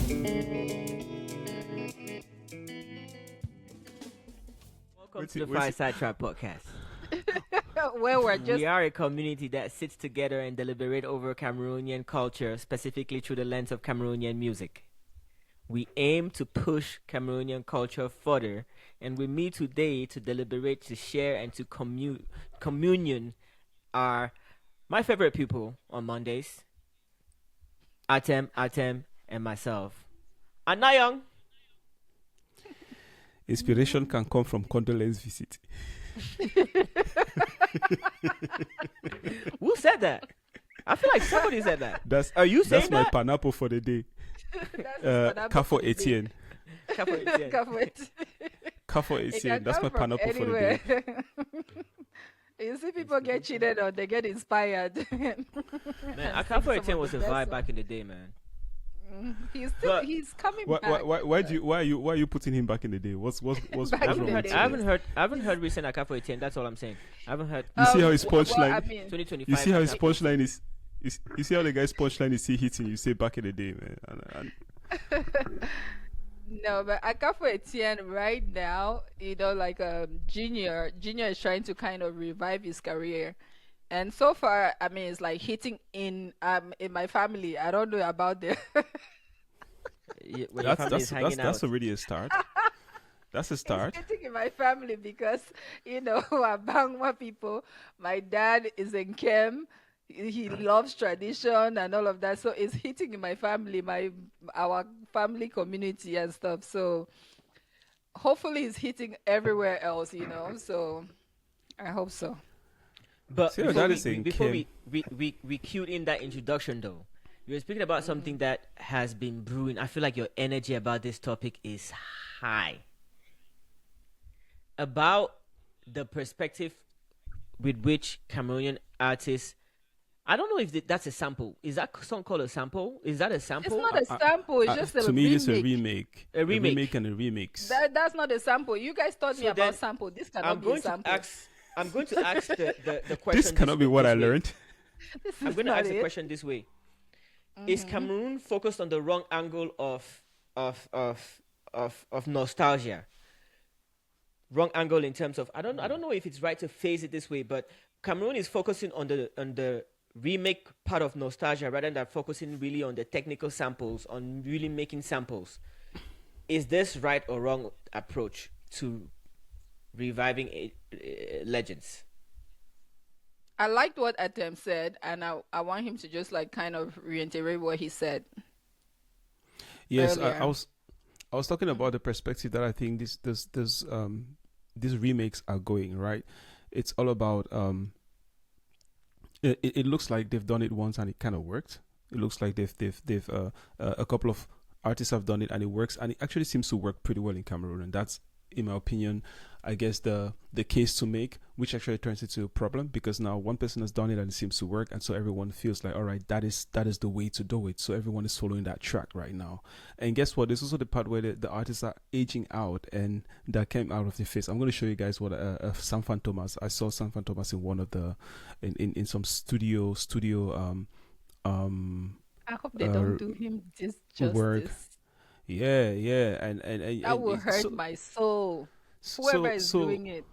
Welcome to the Fireside Trap podcast. Where We are a community that sits together and deliberate over Cameroonian culture, specifically through the lens of Cameroonian music. We aim to push Cameroonian culture further, and we meet today to deliberate, to share, and to communion are my favorite people on Mondays, Atem, and myself. Anayong! Inspiration can come from condolence visit. Who said that? I feel like somebody said that. Are you saying that's my pineapple for the day. Kafo Etienne. Kafo Etienne. That's my pineapple for the day. You see people get cheated on, they get inspired. Man, Kafo Etienne was a vibe back in the day, man. He's coming back. Why are you putting him back in the day? What's wrong with I haven't heard recent Akafo Etienne. That's all I'm saying. I haven't heard. You see how his punchline? 2025. You see how his punchline is? You see how the guy's punchline is hitting? You say back in the day, man. No, but Akafo Etienne right now, like Junior is trying to kind of revive his career. And so far, it's like hitting in my family. I don't know about the. That's already a start. That's a start. It's hitting in my family because Abangwa people. My dad is in Kem. He loves tradition and all of that. So it's hitting in my family, our family community and stuff. So hopefully it's hitting everywhere else. So I hope so. But before we cued in that introduction, though, you were speaking about something that has been brewing. I feel like your energy about this topic is high. About the perspective with which Cameroonian artists, I don't know if that's a sample. Is that song called a sample? Is that a sample? It's not a sample. It's just a remake. To me, it's a remake. A remake and a remix. That's not a sample. You guys taught me about sample. This cannot be a sample. I'm going to ask the question. This cannot be what I learned. I'm going to ask the question this way: Is Cameroon focused on the wrong angle of nostalgia? Wrong angle in terms of I don't know if it's right to phrase it this way, but Cameroon is focusing on the remake part of nostalgia rather than focusing really on the technical samples, on really making samples. Is this right or wrong approach to reviving legends? I liked what Atem said, and I want him to just like kind of reiterate what he said. Yes, I was talking about the perspective that I think these remakes are going, right. It's all about it looks like they've done it once and it kind of worked. It looks like they've a couple of artists have done it and it works, and it actually seems to work pretty well in Cameroon, and that's, in my opinion, I guess the case to make, which actually turns into a problem because now one person has done it and it seems to work, and so everyone feels like, all right, that is the way to do it. So everyone is following that track right now. And guess what? There's also the part where the artists are aging out, and that came out of the face. I'm going to show you guys what Sanfan Thomas. I saw Sanfan Thomas in one of the in some studio. I hope they don't do him justice. Work. Yeah, and that will hurt my soul. Whoever is doing it.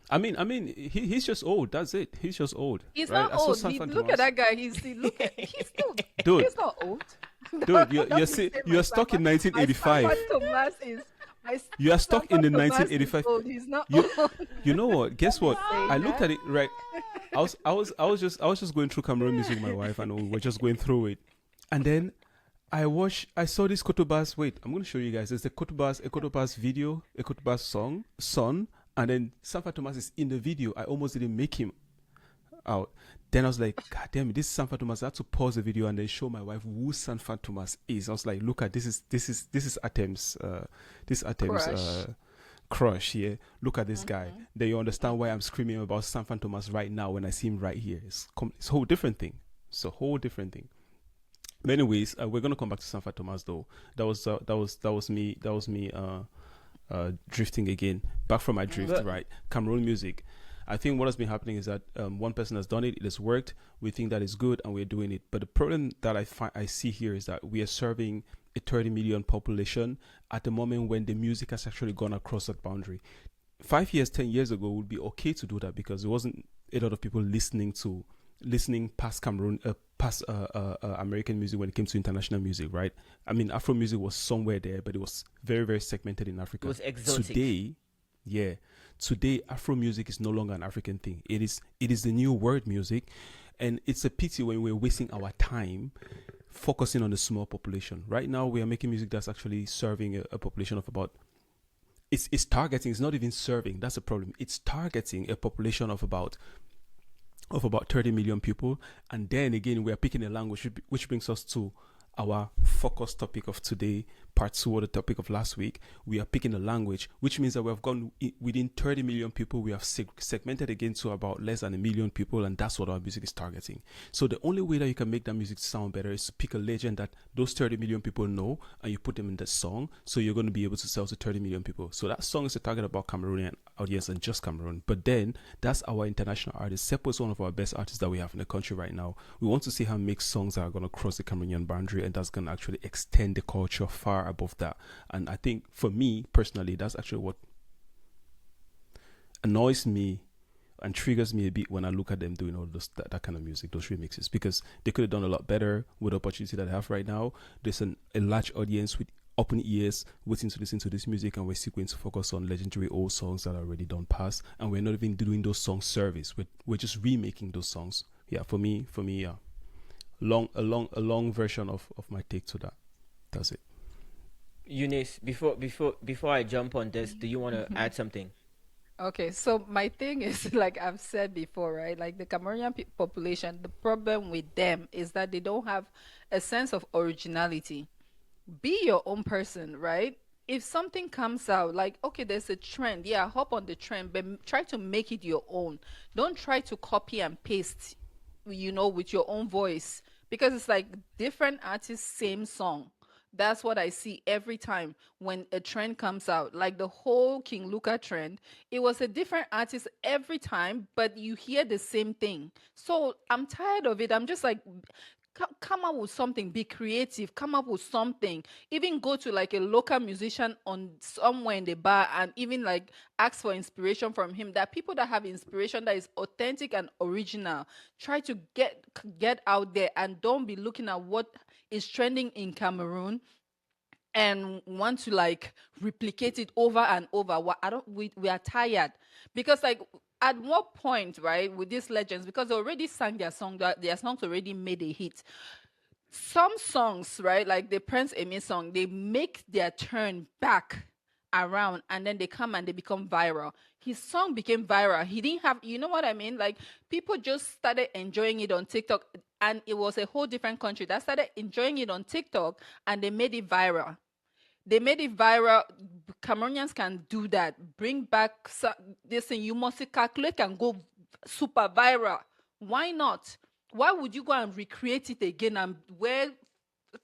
I mean, he's just old. That's it. He's just old. He's not old. Look at that guy. He's still. Dude, he's not old. Dude, you're stuck in 1985. You are stuck in the 1985. He's not old. You know what? Guess what? I looked at it right. I was just going through Cameroon music with my wife, and we were just going through it, and then I saw this Kotobas. Wait, I'm going to show you guys. There's a Kotobas video, a Kotobas song, and then Sanfan Thomas is in the video. I almost didn't make him out. Then I was like, God damn it, this is Sanfan Thomas. I had to pause the video and then show my wife who Sanfan Thomas is. I was like, look at this is Atem's crush here. Look at this guy. Then you understand why I'm screaming about Sanfan Thomas right now when I see him right here. It's a whole different thing. But anyways, we're gonna come back to Sanfan Thomas though. That was me drifting again. Back from my drift, right? Cameroon music. I think what has been happening is that one person has done it, it has worked, we think that is good, and we're doing it. But the problem that I see here is that we are serving a 30 million population at the moment when the music has actually gone across that boundary. 5 years, 10 years ago would be okay to do that because there wasn't a lot of people listening past Cameroon, past American music when it came to international music, right? I mean, Afro music was somewhere there, but it was very, very segmented in Africa. It was exotic. Today, Afro music is no longer an African thing. It is the new world music, and it's a pity when we're wasting our time focusing on the small population. Right now, we are making music that's actually serving a population of about. It's targeting. It's not even serving. That's a problem. It's targeting a population of about 30 million people, and then again we are picking a language, which brings us to our focus topic of today, part 2 of the topic of last week. We are picking a language, which means that we have gone within 30 million people. We have segmented again to about less than 1 million people, and that's what our music is targeting. So the only way that you can make that music sound better is to pick a legend that those 30 million people know, and you put them in the song, so you're going to be able to sell to 30 million people. So that song is a target about Cameroonian audience and just Cameroon. But then that's our international artist. Seppo is one of our best artists that we have in the country right now. We want to see her make songs that are going to cross the Cameroonian boundary, and that's going to actually extend the culture far above that. And I think for me personally, that's actually what annoys me and triggers me a bit when I look at them doing all that kind of music, those remixes, because they could have done a lot better with the opportunity that they have right now. There's a large audience with open ears waiting to listen to this music, and we're still going to focus on legendary old songs that are already done past, and we're not even doing those songs service. We're just remaking those songs. Yeah, for me, yeah. A long version of my take to that. That's it. Eunice, before I jump on this, do you want to add something? Okay, so my thing is like I've said before, right? Like the Cameroonian population, the problem with them is that they don't have a sense of originality. Be your own person, right? If something comes out, like, okay, there's a trend, yeah, hop on the trend, but try to make it your own. Don't try to copy and paste, with your own voice, because it's like different artists, same song. That's what I see every time when a trend comes out. Like the whole King Luca trend, it was a different artist every time, but you hear the same thing. So I'm tired of it. I'm just like, come up with something, be creative, come up with something. Even go to like a local musician on somewhere in the bar and even like ask for inspiration from him. There are people that have inspiration that is authentic and original. Try to get out there and don't be looking at what is trending in Cameroon and want to like replicate it over and over. We are tired, because like at what point, right, with these legends, because they already sang their song, that their songs already made a hit. Some songs, right, like the Prince Amy song, they make their turn back around and then they come and they become viral. His song became viral. He didn't have, you know what I mean? Like people just started enjoying it on TikTok, and it was a whole different country that started enjoying it on TikTok, and they made it viral. They made it viral. Cameroonians can do that. Bring back this thing. You must calculate and go super viral. Why not? Why would you go and recreate it again and wear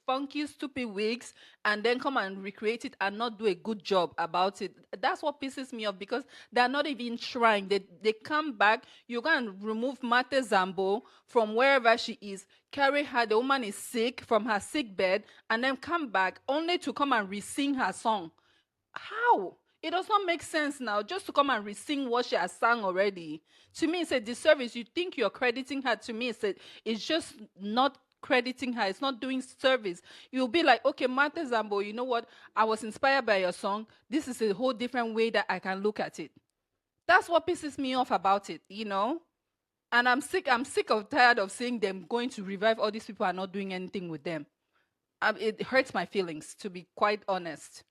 funky, stupid wigs and then come and recreate it and not do a good job about it? That's what pisses me off, because they're not even trying. They come back. You go and remove Mate Zambo from wherever she is, carry her, the woman is sick, from her sick bed, and then come back only to come and re-sing her song. How? It does not make sense now, just to come and re-sing what she has sung already. To me, it's a disservice. You think you're crediting her. To me, it's just not crediting her. It's not doing service. You'll be like, okay, Martha Zambo, you know what? I was inspired by your song. This is a whole different way that I can look at it. That's what pisses me off about it, And I'm sick of tired of seeing them going to revive all these people and not doing anything with them. It hurts my feelings, to be quite honest.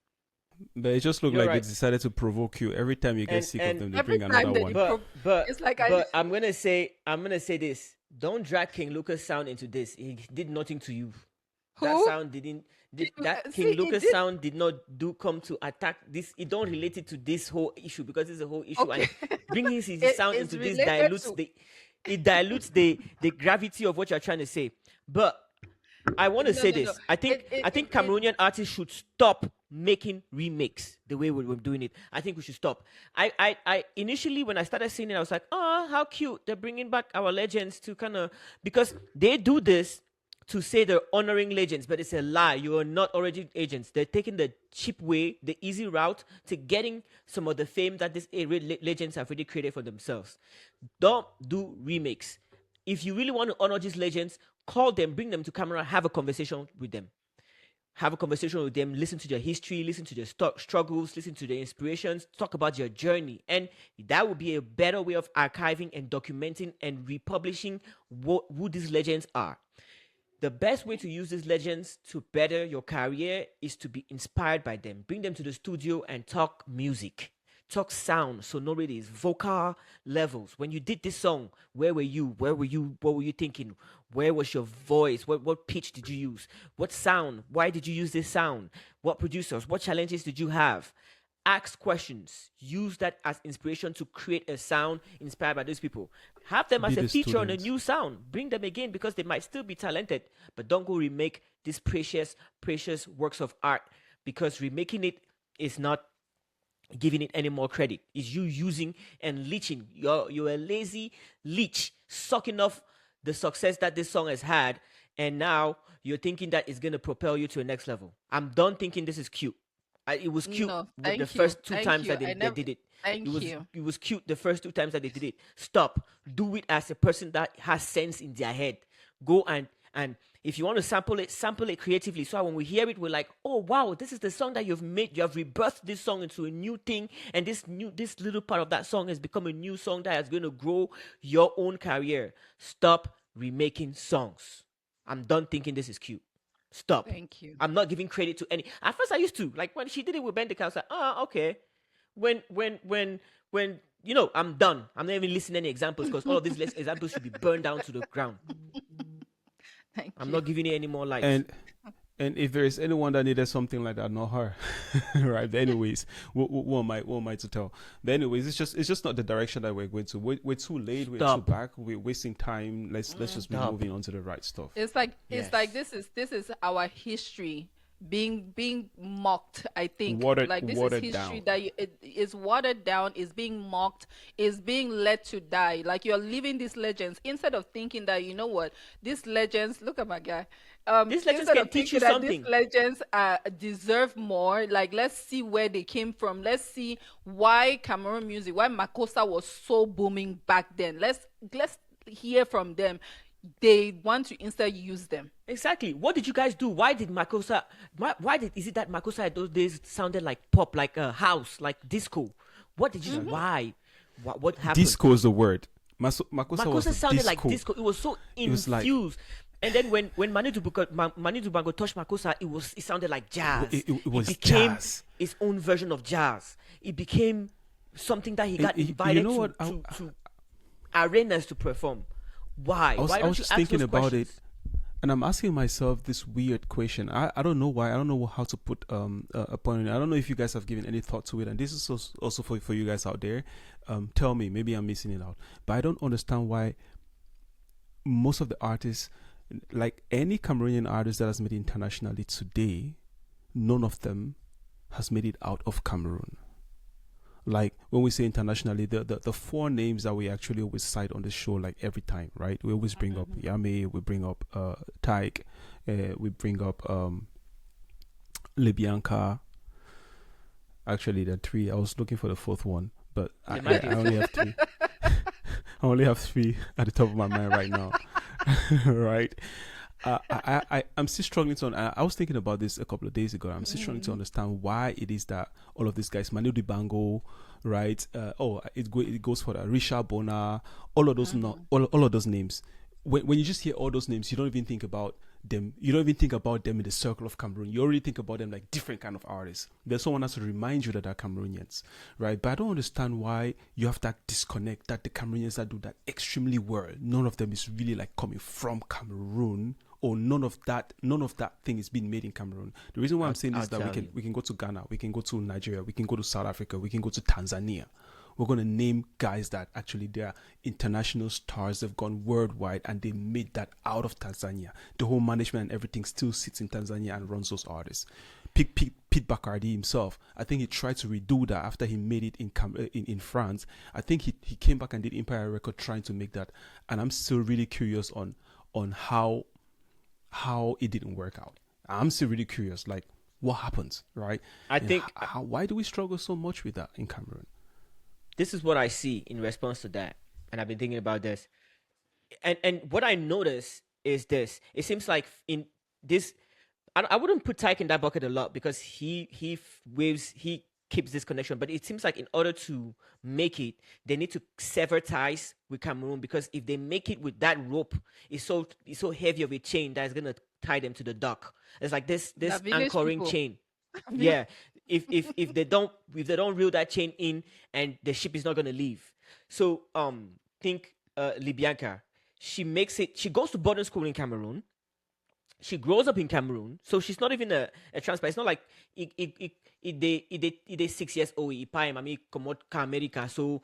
But it just looked You're like right. they decided to provoke you. Every time you get And sick of them, they Every bring time another they one. but it's like but I'm gonna say this. Don't drag King Lucas sound into this. He did nothing to you. That who? sound that See, King it Lucas did. sound did not do come to attack this. It don't relate it to this whole issue, because it's a whole issue, Okay. and bringing his It sound is into this related to. dilutes the gravity of what you're trying to say. But I want to No, say no, no. this. I think Cameroonian artists should stop making remakes the way we're doing it. I think we should stop. I initially, when I started seeing it, I was like, oh, how cute. They're bringing back our legends to kind of, because they do this to say they're honoring legends, but it's a lie. You are not origin agents. They're taking the cheap way, the easy route to getting some of the fame that these legends have already created for themselves. Don't do remakes. If you really want to honor these legends, call them, bring them to camera, have a conversation with them. Have a conversation with them, listen to their history, listen to their struggles, listen to their inspirations, talk about your journey. And that would be a better way of archiving and documenting and republishing who these legends are. The best way to use these legends to better your career is to be inspired by them. Bring them to the studio and talk music, talk sound, sonorities, vocal levels. When you did this song, where were you? Where were you? What were you thinking? Where was your voice? What pitch did you use? What sound? Why did you use this sound? What producers? What challenges did you have? Ask questions. Use that as inspiration to create a sound inspired by those people. Have them as Be a the feature on a student. new sound. Bring them again because they might still be talented. But don't go remake these precious, precious works of art because remaking it is not giving it any more credit. It's you using and leeching. You're a lazy leech, sucking off the success that this song has had, and now you're thinking that it's gonna propel you to the next level. I'm done thinking this is cute. It was cute No, with the thank you. first two Thank times you. that they, I they never. did it. It Thank was you. it was cute the first two times that they did it. Stop. Do it as a person that has sense in their head. Go and if you want to sample it creatively. So when we hear it, we're like, oh wow, this is the song that you've made. You have rebirthed this song into a new thing, and this little part of that song has become a new song that is going to grow your own career. Stop remaking songs. I'm done thinking this is cute. Stop. Thank you. I'm not giving credit to any. At first, I used to like when she did it with Bendica. I was like, okay. When I'm done. I'm not even listing any examples because all of these examples should be burned down to the ground. Thank I'm you. not giving it any more life. And if there is anyone that needed something like that, not her, right? But anyways, what am I to tell? But anyways, it's just not the direction that we're going to. We're too late. We're too Stop. back. We're wasting time. Let's just be Stop. moving on to the right stuff. It's like Yes. this is our history being mocked. I think Watered- like this is watered history down. that it is watered down, is being mocked, is being let to die. Like you're living these legends instead of thinking that you know what these legends. Look at my guy. These legends Instead can of teach you thinking that something. these legends deserve more, like let's see where they came from. Let's see why Cameroon music, why Makossa was so booming back then. Let's hear from them. They want to instead use them. Exactly. What did you guys do? Why did Makossa? Is it that Makossa at those days sounded like pop, like a house, like disco? What did you? Why? What happened? Disco is the word. Makossa was Makossa the sounded disco. like disco. It was so It was like- infused. And then when Manitou Bango touched Makossa, it sounded like jazz. It was became jazz. its own version of jazz. It became something that he got you invited know what? to arenas to perform. Why? Why I don't was you just ask thinking those about questions? it, and I'm asking myself this weird question. I don't know why. I don't know how to put a point on it. I don't know if you guys have given any thought to it, and this is also for you guys out there. Tell me, maybe I'm missing it out, but I don't understand why most of the artists, like any Cameroonian artist that has made it internationally today, none of them has made it out of Cameroon. Like when we say internationally, the four names that we actually always cite on the show, like every time, right? We always bring up Yame, we bring up Tyke, we bring up Libyanka. Actually, there are three. I was looking for the fourth one, but I only have three. I only have three at the top of my mind right now. Right? I'm still struggling to. I was thinking about this a couple of days ago. I'm still struggling to understand why it is that all of these guys, Manu Dibango, right? It goes for that. Richard Bona, all of those all of those names. When you just hear all those names, you don't even think about them. You don't even think about them in the circle of Cameroon. You already think about them like different kind of artists. There's someone has to remind you that they're Cameroonians, right? But I don't understand why you have that disconnect, that the Cameroonians that do that extremely well, none of them is really like coming from Cameroon, or none of that thing is being made in Cameroon. The reason why I'm saying this is that we can go to Ghana, we can go to Nigeria, we can go to South Africa, we can go to Tanzania. We're going to name guys that actually they are international stars. They've gone worldwide and they made that out of Tanzania. The whole management and everything still sits in Tanzania and runs those artists. Pete Bacardi himself, I think he tried to redo that after he made it in France. I think he came back and did Empire Record trying to make that. And I'm still really curious on how how it didn't work out. I'm still really curious, like what happens, right? I And think why do we struggle so much with that in Cameroon? this is what I see in response to that, and I've been thinking about this. And what I notice is this: it seems like in this, I wouldn't put Tyke in that bucket a lot because he keeps this connection. But it seems like in order to make it, they need to sever ties with Cameroon, because if they make it with that rope, it's so heavy of a chain that is gonna tie them to the dock. It's like this The this village anchoring people. chain. Yeah, if they don't reel that chain in, and the ship is not gonna leave. So think Libianca. She goes to boarding school in Cameroon. She grows up in Cameroon, so she's not even a transplant. It's not like it 6 years old. I mean, come out America, so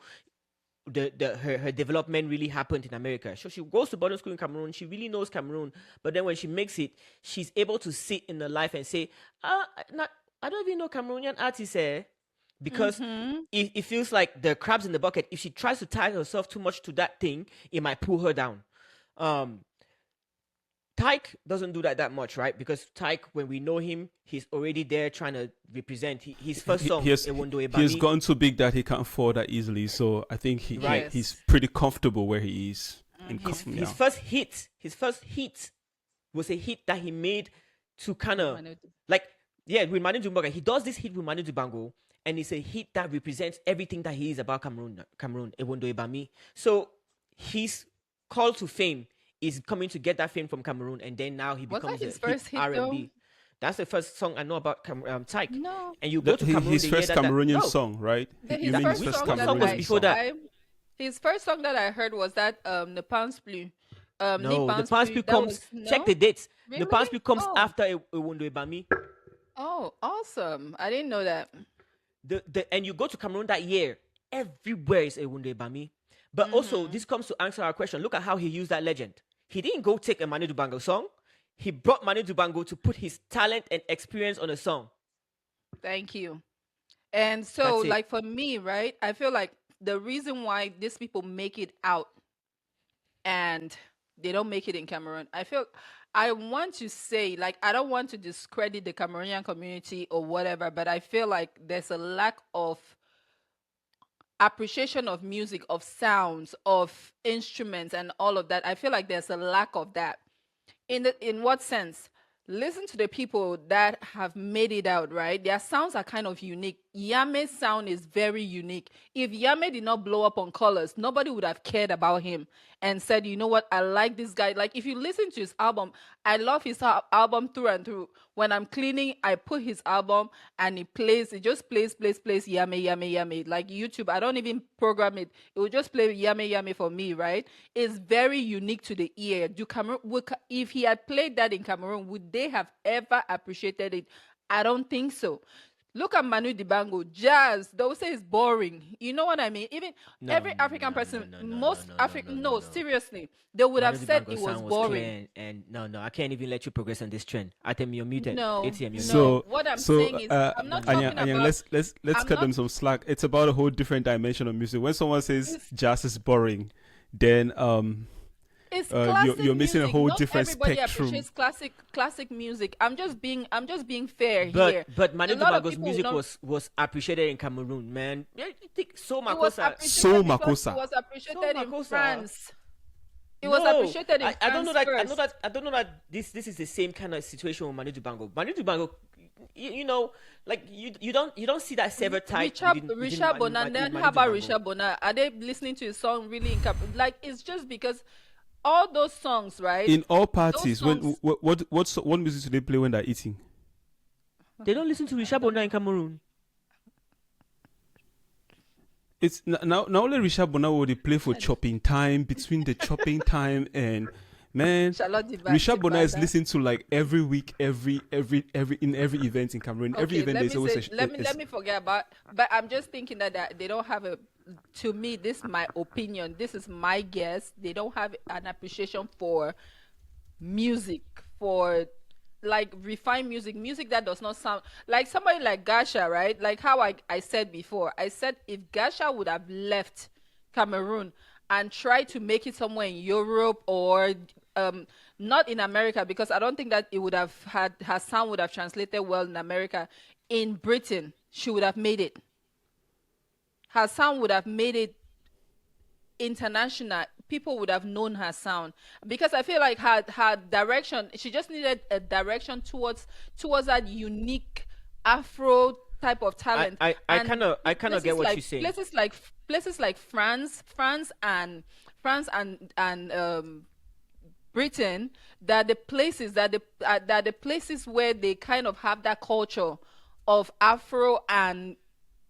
her development really happened in America. So she goes to boarding school in Cameroon. She really knows Cameroon, but then when she makes it, she's able to sit in her life and say, not, I don't even know Cameroonian artists, because Mm-hmm. it feels like the crabs in the bucket. If she tries to tie herself too much to that thing, it might pull her down. Um, Tyke doesn't do that much, right? Because Tyke, when we know him, he's already there trying to represent. His first He song, has Ewondo he has Ebami, gotten too big that he can't fall that easily. So I think right? he's Yes. pretty comfortable where he is. His Yeah. his first hit was a hit that he made to kind of like, yeah, with Manu Dumbaga. He does this hit with Manu Dubango, and it's a hit that represents everything that he is about Cameroon, Ewondo Ebami. So his call to fame is coming to get that fame from Cameroon, and then now he Was that becomes a his hit first hit though? R&B. That's the first song I know about Tyke. No. And you go to Cameroon His the year first that Cameroonian no, song, right? You His mean his first which first song that song was Cameroonian before song? that? his first song that I heard was that Ne Pense Plus. Ne No, the Pense Panspi Plus. That comes. was Check no? the dates. The Really? Panspi comes Oh. after Ewondo Ebami. Oh, awesome. I didn't know that. And you go to Cameroon that year, everywhere is Ewunde Bami. But also, Mm-hmm. this comes to answer our question. Look at how he used that legend. He didn't go take a Manu Dubango song. He brought Manu Dubango to put his talent and experience on a song. Thank you. And so, That's it. like for me, right? I feel like the reason why these people make it out and they don't make it in Cameroon, I want to say, like, I don't want to discredit the Cameroonian community or whatever, but I feel like there's a lack of appreciation of music, of sounds, of instruments, and all of that. I feel like there's a lack of that. In what sense? Listen to the people that have made it out, right? Their sounds are kind of unique. Yame's sound is very unique. If Yame did not blow up on Colors, nobody would have cared about him and said, you know what, I like this guy. Like, if you listen to his album, I love his album through and through. When I'm cleaning, I put his album and it just plays, Yame, Yame, Yame. Like YouTube, I don't even program it. It will just play Yame, Yame for me, right? It's very unique to the ear. If he had played that in Cameroon, would they have ever appreciated it? I don't think so. Look at Manu Dibango, jazz. They'll say it's boring. You know what I mean? Even No, every no, African no, person, no, no, no, most no, no, no, African, no, no, no. seriously, they would Manu have said Dubango it was sound was boring. clear, and no, I can't even let you progress on this trend. Atem, you're muted. No, ATM, you're muted. So, What I'm so saying is, I'm not talking Anyang, about. let's I'm cut not. them some slack. It's about a whole different dimension of music. When someone says It's, jazz is boring, then it's classic you're missing a music. whole Not different everybody spectrum. appreciates classic music. I'm just being fair But here. but A Manu lot of Dubango's people music don't. was appreciated in Cameroon, man. Yeah, you think so It was Makosa? So appreciated because it Makosa. was So appreciated in Makosa. France. It was No, appreciated in I don't know France that. first. I don't know that this is the same kind of situation with Manu Dubango. Manu Dubango, you know, like you don't see that severed type within Richard Bonan. Then Manu how about Dubango. Richard Bonan? Are they listening to his song really in like it's just because all those songs, right? In all Those parties, when songs, what music do they play when they're eating? They don't listen to I Richard don't Bona in know. Cameroon. It's now only Richard Bona will they play for I don't- chopping time, between the chopping time, and man, Charlotte Richard Bona is Dibada. listened to like every week, every in every event in Cameroon. Every Okay, event let there's me always say, let me forget about. But I'm just thinking that they don't have a. To me, this is my opinion. This is my guess. They don't have an appreciation for music, for like refined music that does not sound like somebody like Gasha, right? Like how I said before. I said if Gasha would have left Cameroon and tried to make it somewhere in Europe or not in America, because I don't think that it would have had her sound would have translated well in America. In Britain, she would have made it. Her sound would have made it international. People would have known her sound, because I feel like her direction, she just needed a direction towards that unique Afro type of talent. I kind of get what you're saying. Places like France and Britain, that the places where they kind of have that culture of Afro and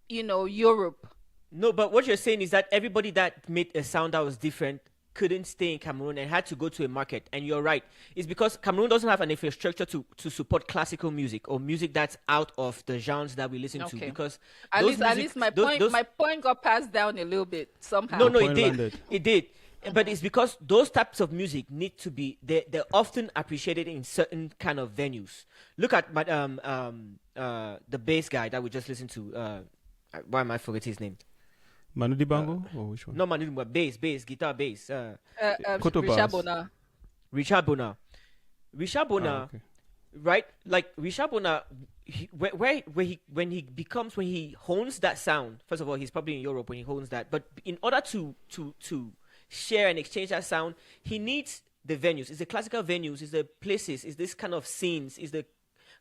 Europe. No, but what you're saying is that everybody that made a sound that was different couldn't stay in Cameroon and had to go to a market. And you're right. It's because Cameroon doesn't have an infrastructure to support classical music or music that's out of the genres that we listen to. Okay. Because At those least my those, point those, my point got passed down a little bit somehow. no, it Point did. landed. It did. But it's because those types of music need to be they're often appreciated in certain kind of venues. Look at the bass guy that we just listened to. Why am I forgetting his name? Manu Dibango or which one? No man, bass, guitar, bass. Koto Richard Bass. Bona. Richard Bona. Ah, okay. Right? Like Richard Bona, when he hones that sound. First of all, he's probably in Europe when he hones that. But in order to share and exchange that sound, he needs the venues. It's the classical venues. It's the places. It's this kind of scenes.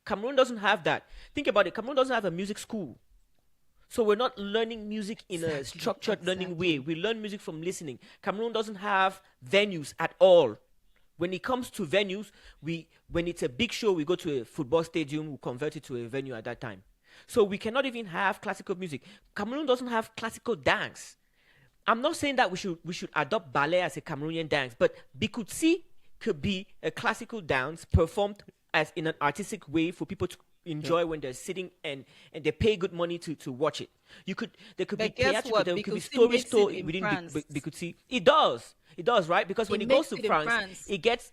Cameroon doesn't have that. Think about it. Cameroon doesn't have a music school. So we're not learning music in a structured learning way. We learn music from listening. Cameroon doesn't have venues at all. When it comes to venues, when it's a big show, we go to a football stadium, we convert it to a venue at that time. So we cannot even have classical music. Cameroon doesn't have classical dance. I'm not saying that we should adopt ballet as a Cameroonian dance, but Bikutsi could be a classical dance performed as in an artistic way for people to enjoy when they're sitting and they pay good money to watch it. There could be But guess theatrical, what? there could be Bikutsi story makes it told in within France. Bikutsi. It does, right? Because when It it goes makes to it in France, France.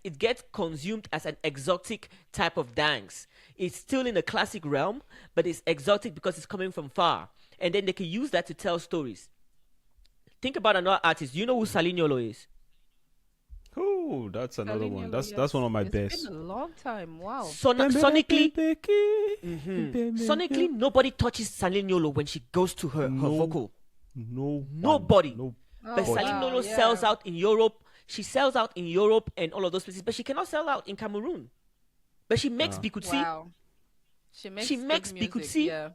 it gets consumed as an exotic type of dance. It's still in the classic realm, but it's exotic because it's coming from far, and then they can use that to tell stories. Think about another artist. You know who Salignolo is? Oh, that's another Telling one. you, That's one of my it's best. been a long time. Wow. Sonically, Mm-hmm. sonically, nobody touches Salignolo when she goes to her vocal. No. Nobody. No. But Oh, Salignolo wow, yeah. sells out in Europe. She sells out in Europe and all of those places, but she cannot sell out in Cameroon. But she makes Bikutsi. Wow. She makes good music, Bikutsi. yeah.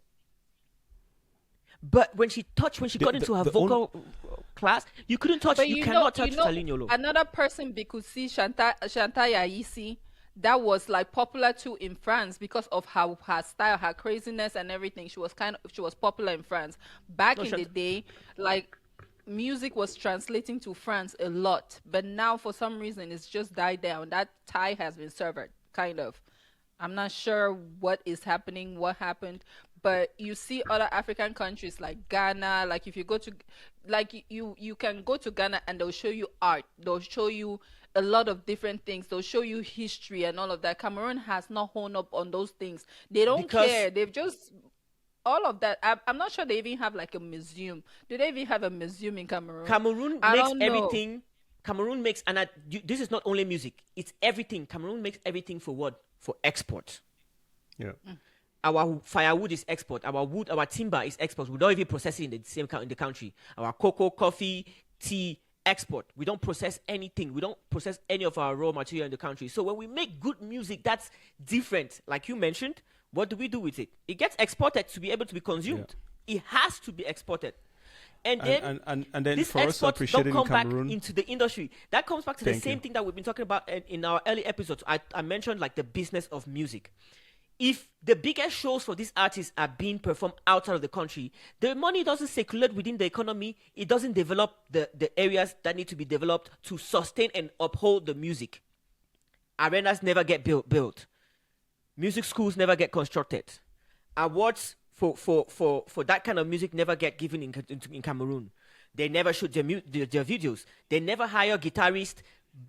But when she got into her the vocal class, you couldn't touch. But You cannot touch know, Salignolo. another person Bikusi Shanta Yaisi, that was like popular too in France because of her style, her craziness and everything. She was popular in France. Back No, in the day, like music was translating to France a lot, but now for some reason it's just died down. That tie has been severed, kind of. I'm not sure what is happening, what happened, but you see other African countries like Ghana, like if you go to, like you can go to Ghana and they'll show you art, they'll show you a lot of different things, they'll show you history and all of that. Cameroon has not honed up on those things. They don't Because- care. They've just all of that. I'm not sure they even have like a museum. Do they even have a museum in Cameroon? Cameroon I makes don't know. everything. Cameroon makes, this is not only music; it's everything. Cameroon makes everything for what? For export. Yeah. Our firewood is export. Our wood, our timber is export. We don't even process it in the same in the country. Our cocoa, coffee, tea, export. We don't process anything. We don't process any of our raw material in the country. So when we make good music, that's different. Like you mentioned, what do we do with it? It gets exported to be able to be consumed. It has to be exported. And then, And then these for us to exports appreciate don't it in come back Cameroon, into the industry. That comes back to the Thank same you. thing that we've been talking about in our early episodes. I mentioned like the business of music. If the biggest shows for these artists are being performed outside of the country, the money doesn't circulate within the economy. It doesn't develop the areas that need to be developed to sustain and uphold the music. Arenas never get built. Music schools never get constructed. Awards for that kind of music never get given in Cameroon. They never shoot their videos. They never hire guitarists,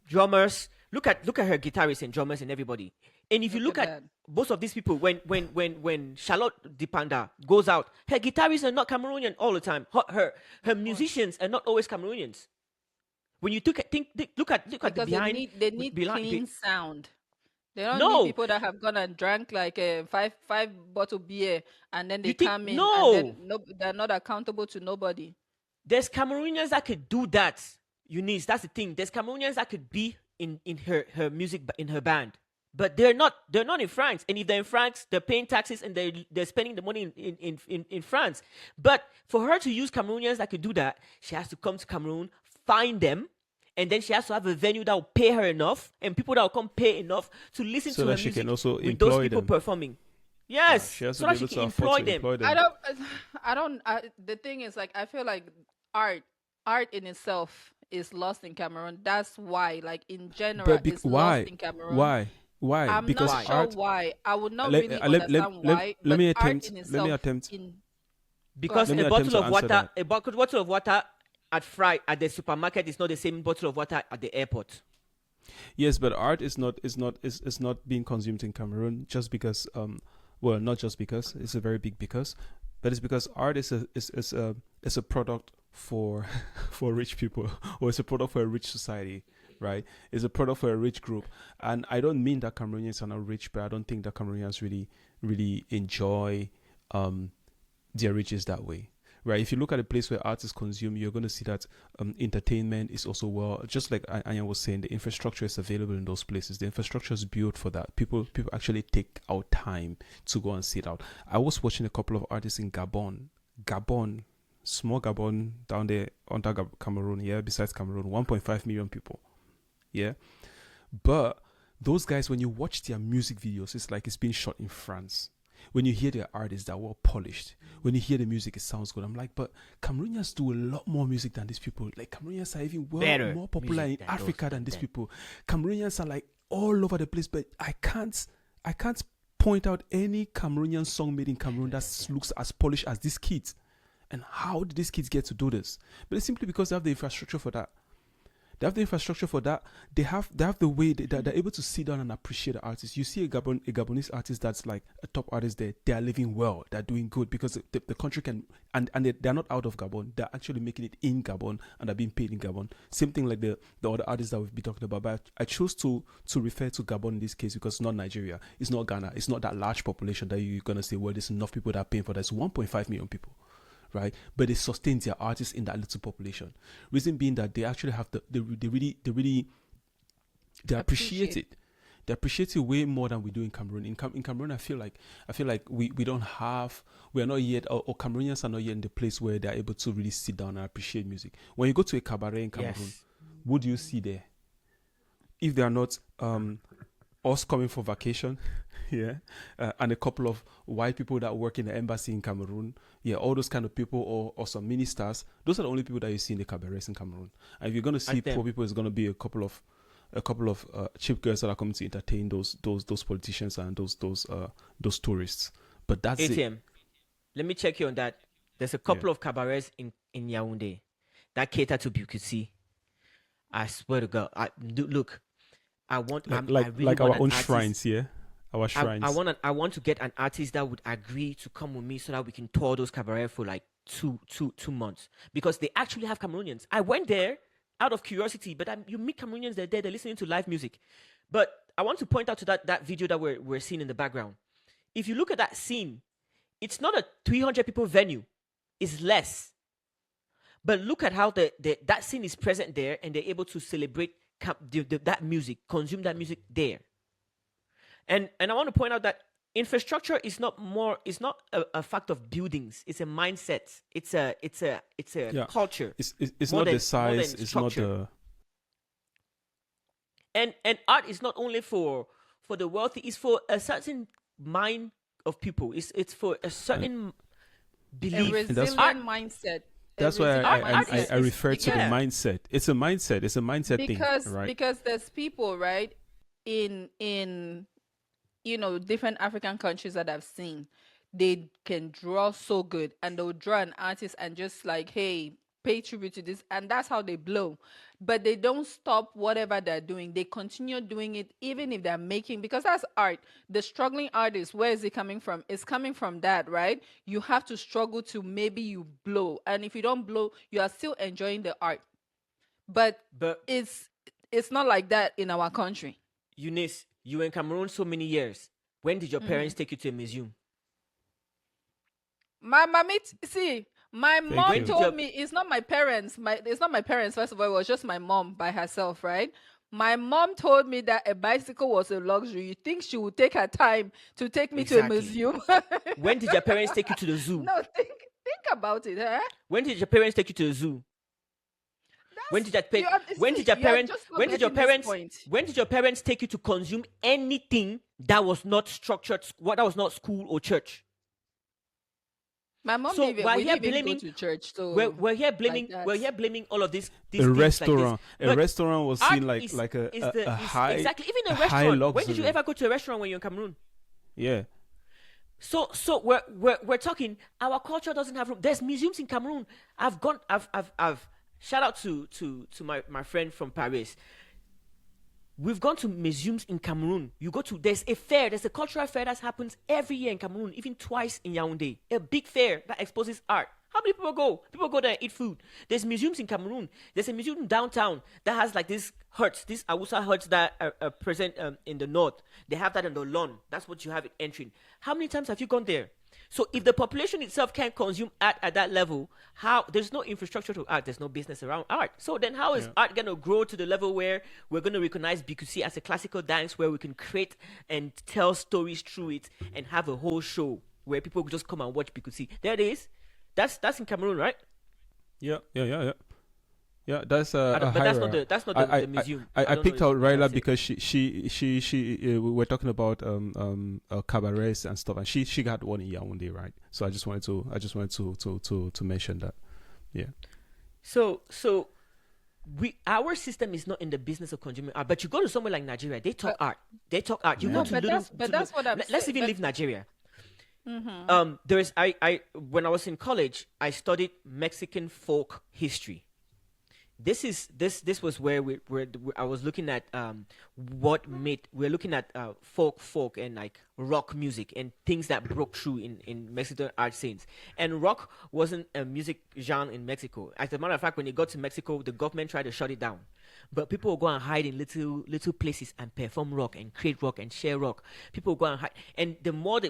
drummers. Look at her guitarists and drummers and everybody. And if you Look look at at that. most of these people, when Charlotte Dipanda goes out, her guitarists are not Cameroonian all the time. Her musicians are not always Cameroonians. When you look at the Because they need behind clean sound. They don't need no, people that have gone and drank like a five bottle beer and then you they think come in and then no. no, they're not accountable to nobody. There's Cameroonians that could do that. Eunice, that's the thing. There's Cameroonians that could be in her music in her band, but they're not in France. And if they're in France, they're paying taxes and they're spending the money in France. But for her to use Cameroonians that could do that, she has to come to Cameroon, find them, and then she has to have a venue that will pay her enough and people that will come pay enough to listen So to her that she music can also with those employ people them. performing. Yeah, Yes, she has so to be that she able can to afford employ to them. employ I them. don't the thing is like I feel like art art in itself is lost in Cameroon. That's why like in general it's lost Why? in Cameroon. Why? Why? I'm not Because Why? sure art. why. I would not Let, really let, let, understand let, why, let but me art attempt. in Let me itself attempt. in go Because ahead. Let me attempt to answer that. a bottle of water at the supermarket is not the same bottle of water at the airport. Yes, but art is not being consumed in Cameroon just because well, not just because it's a very big because, but it's because art is a product for for rich people, or it's a product for a rich society, right? It's a product for a rich group. And I don't mean that Cameroonians are not rich, but I don't think that Cameroonians really enjoy um their riches that way, right? If you look at a place where art is consumed, you're going to see that entertainment is also, well, just like Anya was saying, the infrastructure is available in those places. The infrastructure is built for that. People actually take out time to go and sit out. I was watching a couple of artists in Gabon, small Gabon down there under Cameroon, yeah, besides Cameroon, 1.5 million people, yeah. But those guys, when you watch their music videos, it's like it's being shot in France. When you hear their artists, they're well polished. When you hear the music, it sounds good. I'm like, but Cameroonians do a lot more music than these people. Like Cameroonians are even Better more popular music in than Africa those than these than people. Cameroonians are like all over the place, but I can't point out any Cameroonian song made in Cameroon that looks as polished as these kids. And how did these kids get to do this? But it's simply because they have the infrastructure for that. They have the infrastructure for that. They have the way they're able to sit down and appreciate the artist. You see a Gabonese artist that's like a top artist there. They are living well. They're doing good because the country can, and they're not out of Gabon. They're actually making it in Gabon and they're being paid in Gabon. Same thing like the other artists that we've been talking about. But I chose to refer to Gabon in this case because it's not Nigeria. It's not Ghana. It's not that large population that you're gonna say, well, there's enough people that are paying for that. It's 1.5 million people, right? But they sustain their artists in that little population. Reason being that they actually have they appreciate Appreciate. it. They appreciate it way more than we do in Cameroon. In Cameroon, I feel like we don't have, we are not yet, or Cameroonians are not yet in the place where they are able to really sit down and appreciate music. When you go to a cabaret in Cameroon, yes. what do you see there? If they are not us coming for vacation, yeah, and a couple of white people that work in the embassy in Cameroon, yeah, all those kind of people, or some ministers, those are the only people that you see in the cabarets in Cameroon. And if you're going to see And them. poor people, it's going to be a couple of cheap girls that are coming to entertain those politicians and those tourists. But that's it. ATM. Let me check you on that. There's a Yeah. couple of cabarets in Yaoundé that cater to Bukisi. I swear to God. Look, I really Like want our an own artist. shrines, yeah, our shrines. I want to get an artist that would agree to come with me so that we can tour those cabaret for like two months, because they actually have Cameroonians. I went there out of curiosity, but you meet Cameroonians. They're there. They're listening to live music. But I want to point out to that video that we're seeing in the background. If you look at that scene, it's not a 300 people venue. It's less. But look at how that scene is present there, and they're able to celebrate that music, consume that music there. And I want to point out that infrastructure is not a fact of buildings. It's a mindset. It's a Yeah, culture. it's More not than the size. than It's not structure. the And art is not only for the wealthy. It's for a certain mind of people. It's for a and, certain A belief. and that's Art resilient mindset. A that's why resilient art mindset I is refer to the because yeah. mindset. It's a mindset. It's a mindset thing, because right? because there's people, right, in different African countries that I've seen, they can draw so good and they'll draw an artist and just like, hey, pay tribute to this, and that's how they blow. But they don't stop whatever they're doing. They continue doing it even if they're making, because that's art. The struggling artist, where is it coming from? It's coming from that, right? You have to struggle to maybe you blow. And if you don't blow, you are still enjoying the art. But But it's not like that in our country. Eunice, you were in Cameroon so many years. When did your Mm-hmm. parents take you to a museum? My mommy, see, my Thank mom When you. did your told me it's not my parents. It's not my parents. First of all, it was just my mom by herself, right? My mom told me that a bicycle was a luxury. You think she would take her time to take me to a exactly? museum? When did your parents take you to the zoo? No, think about it, huh? When did your parents take you to the zoo? When That's did that you. pay, when did See, your you are parents just not getting this point. when did your parents take you to consume anything that was not structured, what that was not school or church? My mom So didn't even. we're We here didn't even go blaming to church, we're, so we're here like blaming that. we're here blaming all of A these things like this. restaurant. A But restaurant was art seen like is like a, is a, the a is high exactly, even a a high restaurant. When did you luxury. ever go to a restaurant when you're in Cameroon? Yeah. So we're talking, our culture doesn't have room. There's museums in Cameroon. I've shout out to my friend from Paris. We've gone to museums in Cameroon. There's a fair, there's a cultural fair that happens every year in Cameroon, even twice in Yaoundé. A big fair that exposes art. How many people go? People go there and eat food. There's museums in Cameroon. There's a museum downtown that has like these Awusa huts that are present in the north. They have that on the lawn. That's what you have it entering. How many times have you gone there? So if the population itself can't consume art at that level, how there's no infrastructure to art, there's no business around art. So then how is Yeah. art gonna grow to the level where we're gonna recognize Bikusi as a classical dance where we can create and tell stories through it and have a whole show where people just come and watch Bikusi? There it is. That's in Cameroon, right? Yeah. Yeah, that's But that's not Hira. the museum. I don't know picked if out that's Ryla it. because we were talking about cabarets and stuff, and she got one in Yaoundé, right? So I just wanted to mention that. Yeah. So our system is not in the business of consuming art. But you go to somewhere like Nigeria, they talk But art. They talk art. You Yeah. go no, to little. but that's what I'm Let's saying. even But leave Nigeria. mm-hmm. There's I when I was in college, I studied Mexican folk history. This was where I was looking at what made we're looking at folk and like rock music and things that broke through in Mexican art scenes. And rock wasn't a music genre in Mexico. As a matter of fact, when it got to Mexico, the government tried to shut it down. But people will go and hide in little places and perform rock and create rock and share rock. People will go and hide, and the more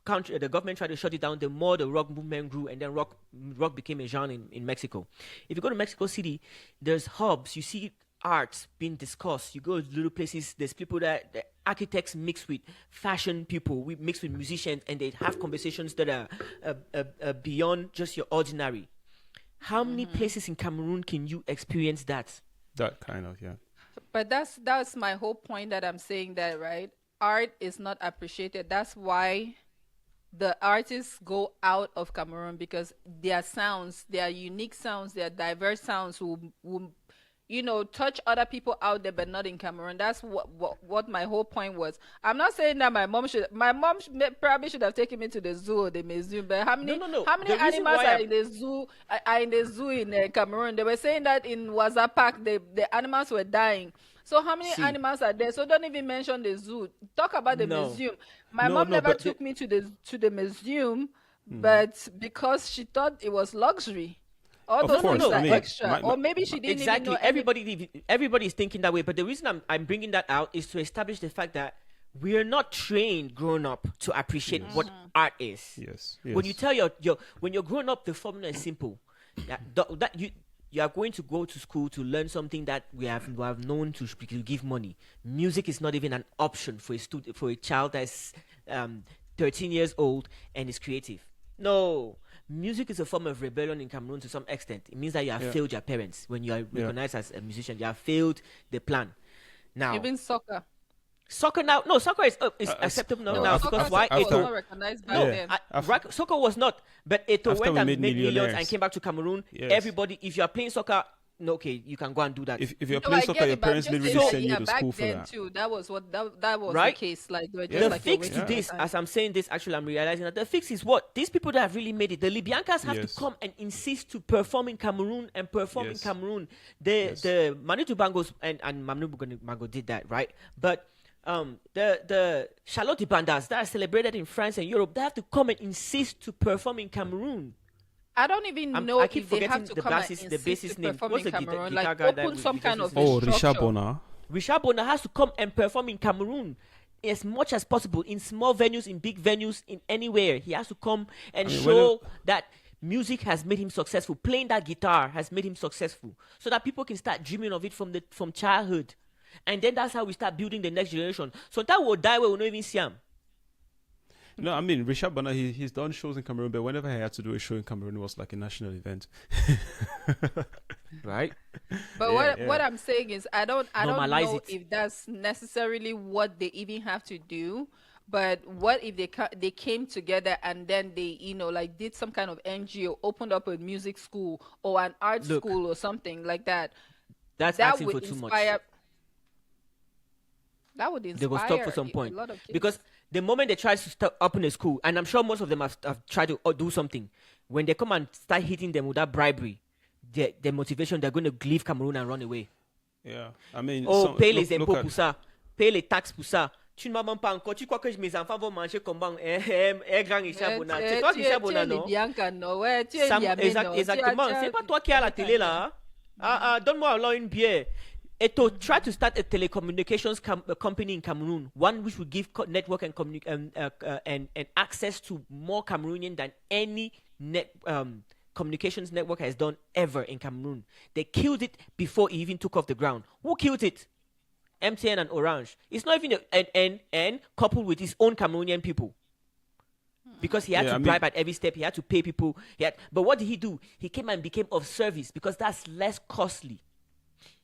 country, the government tried to shut it down, the more the rock movement grew, and then rock became a genre in Mexico. If you go to Mexico City, there's hubs. You see arts being discussed. You go to little places. There's people that the architects mix with fashion people. We mix with musicians, and they have conversations that are beyond just your ordinary. How many Mm-hmm. places in Cameroon can you experience that? That kind of, yeah. But that's my whole point that I'm saying that, right? Art is not appreciated. That's why the artists go out of Cameroon because their sounds, their unique sounds, their diverse sounds will touch other people out there, but not in Cameroon. That's what my whole point was. I'm not saying that probably should have taken me to the zoo or the museum, but how No, many no, no. how many The reason animals why are I'm in the zoo in Cameroon? They were saying that in Waza Park the animals were dying. So how many see animals are there? So don't even mention the zoo. Talk about the no, museum. My mom no, never but the, took me to the museum, Hmm. but because she thought it was luxury. All Of those no, things course, I are no. mean, But extra. Or maybe she didn't even know exactly, everybody is thinking that way. But the reason I'm bringing that out is to establish the fact that we're not trained growing up to appreciate Yes. what art is. Yes. When you Yes. tell your when you're growing up, the formula is simple. That you are going to go to school to learn something that we have known to give money. Music is not even an option for a child that's um 13 years old and is creative. No, music is a form of rebellion in Cameroon to some extent. It means that you have Yeah. failed your parents when you are Yeah. recognized as a musician. You have failed the plan. Now, even soccer. soccer now, no, soccer is As- acceptable No, now soccer because why? was after not recognized back No, yeah, then. soccer was not. But Eto after went we and made made millions and millionaires. came back to Cameroon. Yes. Everybody, if you are playing soccer, no, okay, you can go and do that. If you're No, playing I soccer, get your it, but I'm parents just didn't saying really that send you to back school for then that. too. That was the Right? case. Like they were Yeah. just The like fix to wasting this, time. as I'm saying this, actually, I'm realizing that the fix is what? These people that have really made it, the Libyancas have Yes. to come and insist to perform in Cameroon and perform in Yes. Cameroon. Yes. The Manitou Bangos and Mamnu Bango did that, right? But the Charlotte Bandas that are celebrated in France and Europe, they have to come and insist to perform in Cameroon. I don't even I know keep if they have forgetting to the come and bassist, the insist to bassist name. perform What's in the Cameroon, like guitar guy that open some we just kind of listened Oh, to? Richard structure. Bona. Richard Bona has to come and perform in Cameroon as much as possible, in small venues, in big venues, in anywhere. He has to come I and mean, whenever show that music has made him successful. Playing that guitar has made him successful, so that people can start dreaming of it from childhood, and then that's how we start building the next generation. So that will die where we don't even see him. no, I mean Richard Bona. He's done shows in Cameroon, but whenever he had to do a show in Cameroon, it was like a national event. Right? But Yeah, what yeah. I'm saying is I don't Normalize know it. if that's necessarily what they even have to do. But what if they came together and then they like did some kind of NGO, opened up a music school or an art Look, school or something like that? that's That asking would for too much. inspire. That would They will stop for inspire some a point, lot of kids. because the moment they try to start up in a school, and I'm sure most of them have tried to do something, when they come and start hitting them with that bribery, their motivation, they're going to leave Cameroon and run away. Yeah, I mean, Oh, so paye les look impôts at pour ça, paye les taxes pour ça. Tu ne m'as même pas encore. Tu crois que mes enfants vont manger comme bon, grand Richard Bona? C'est toi Richard Tu es Bona, non? Libianca, non? Ouais, tu es Niamey, non? Exactement. C'est pas toi qui as la télé là, hein? Donne-moi alors une bière. To try to start a telecommunications company in Cameroon, one which will give network and and access to more Cameroonian than any communications network has done ever in Cameroon. They killed it before it even took off the ground. Who killed it? MTN and Orange. It's not even and coupled with his own Cameroonian people, because he had yeah, to I mean, bribe at every step. He had to pay people. But what did he do? He came and became of service, because that's less costly.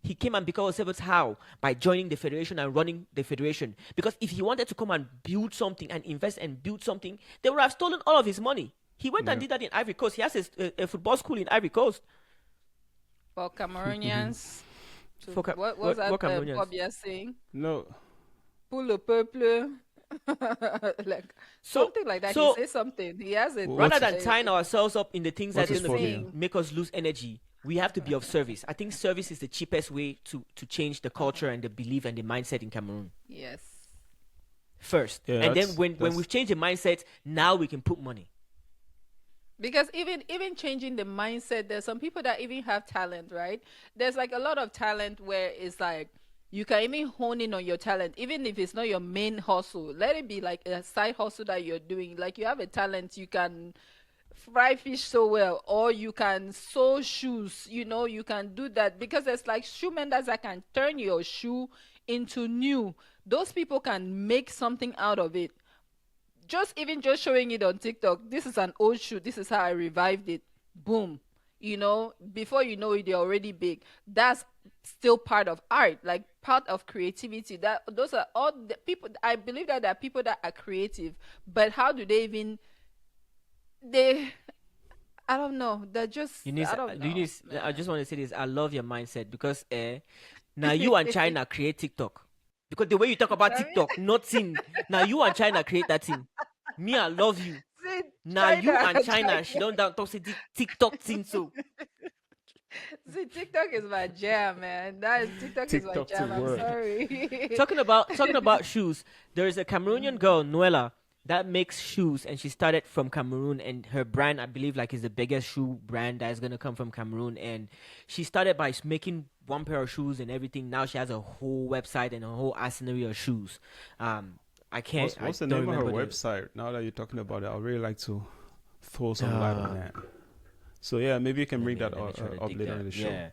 He came and became of service. How? By joining the federation and running the federation. Because if he wanted to come and build something and invest and build something, they would have stolen all of his money. He went and yeah. did that in Ivory Coast. He has a football school in Ivory Coast. For Cameroonians. For What was that Cameroonians. Bob you're saying? No, Pour le peuple. Like So, something like that. so He says something. He has it. What's- rather than tying ourselves up in the things what's that his are going phobia? to make us lose energy, we have to be of service. I think service is the cheapest way to change the culture and the belief and the mindset in Cameroon Yes. first. Yeah, And then that's- when that's- we've changed the mindset, now we can put money. Because even changing the mindset, there's some people that even have talent, right? There's like a lot of talent where it's like you can even hone in on your talent, even if it's not your main hustle. Let it be like a side hustle that you're doing. Like you have a talent, you can fry fish so well, or you can sew shoes. You can do that because there's like shoe menders that can turn your shoe into new. Those people can make something out of it. Just showing it on TikTok. This is an old shoe. This is how I revived it. Boom. Before you know it, they're already big. That's still part of art, like part of creativity. That those are all the people. I believe that there are people that are creative, but how do they even? They, I don't know. They're just. I don't know. Eunice, I Man. just want to say this. I love your mindset, because now you and China create TikTok. Because the way you talk about Sorry? TikTok, nothing. Now you and China create that thing. Me, I love you. See, Now you China, and China, she don't talk say TikTok thing so. See, TikTok is my jam, man. TikTok is my TikTok to jam. I'm work. sorry. Talking about shoes, there is a Cameroonian girl, Noella, that makes shoes, and she started from Cameroon, and her brand, I believe, like, is the biggest shoe brand that is gonna come from Cameroon. And she started by making one pair of shoes and everything. Now she has a whole website and a whole arsenal of shoes. I can't. What's I the don't name of her remember website? Now that you're talking about it, I'd really like to throw some light on that. So yeah, maybe you can bring that Let me try to up dig later that. in the show. Yeah.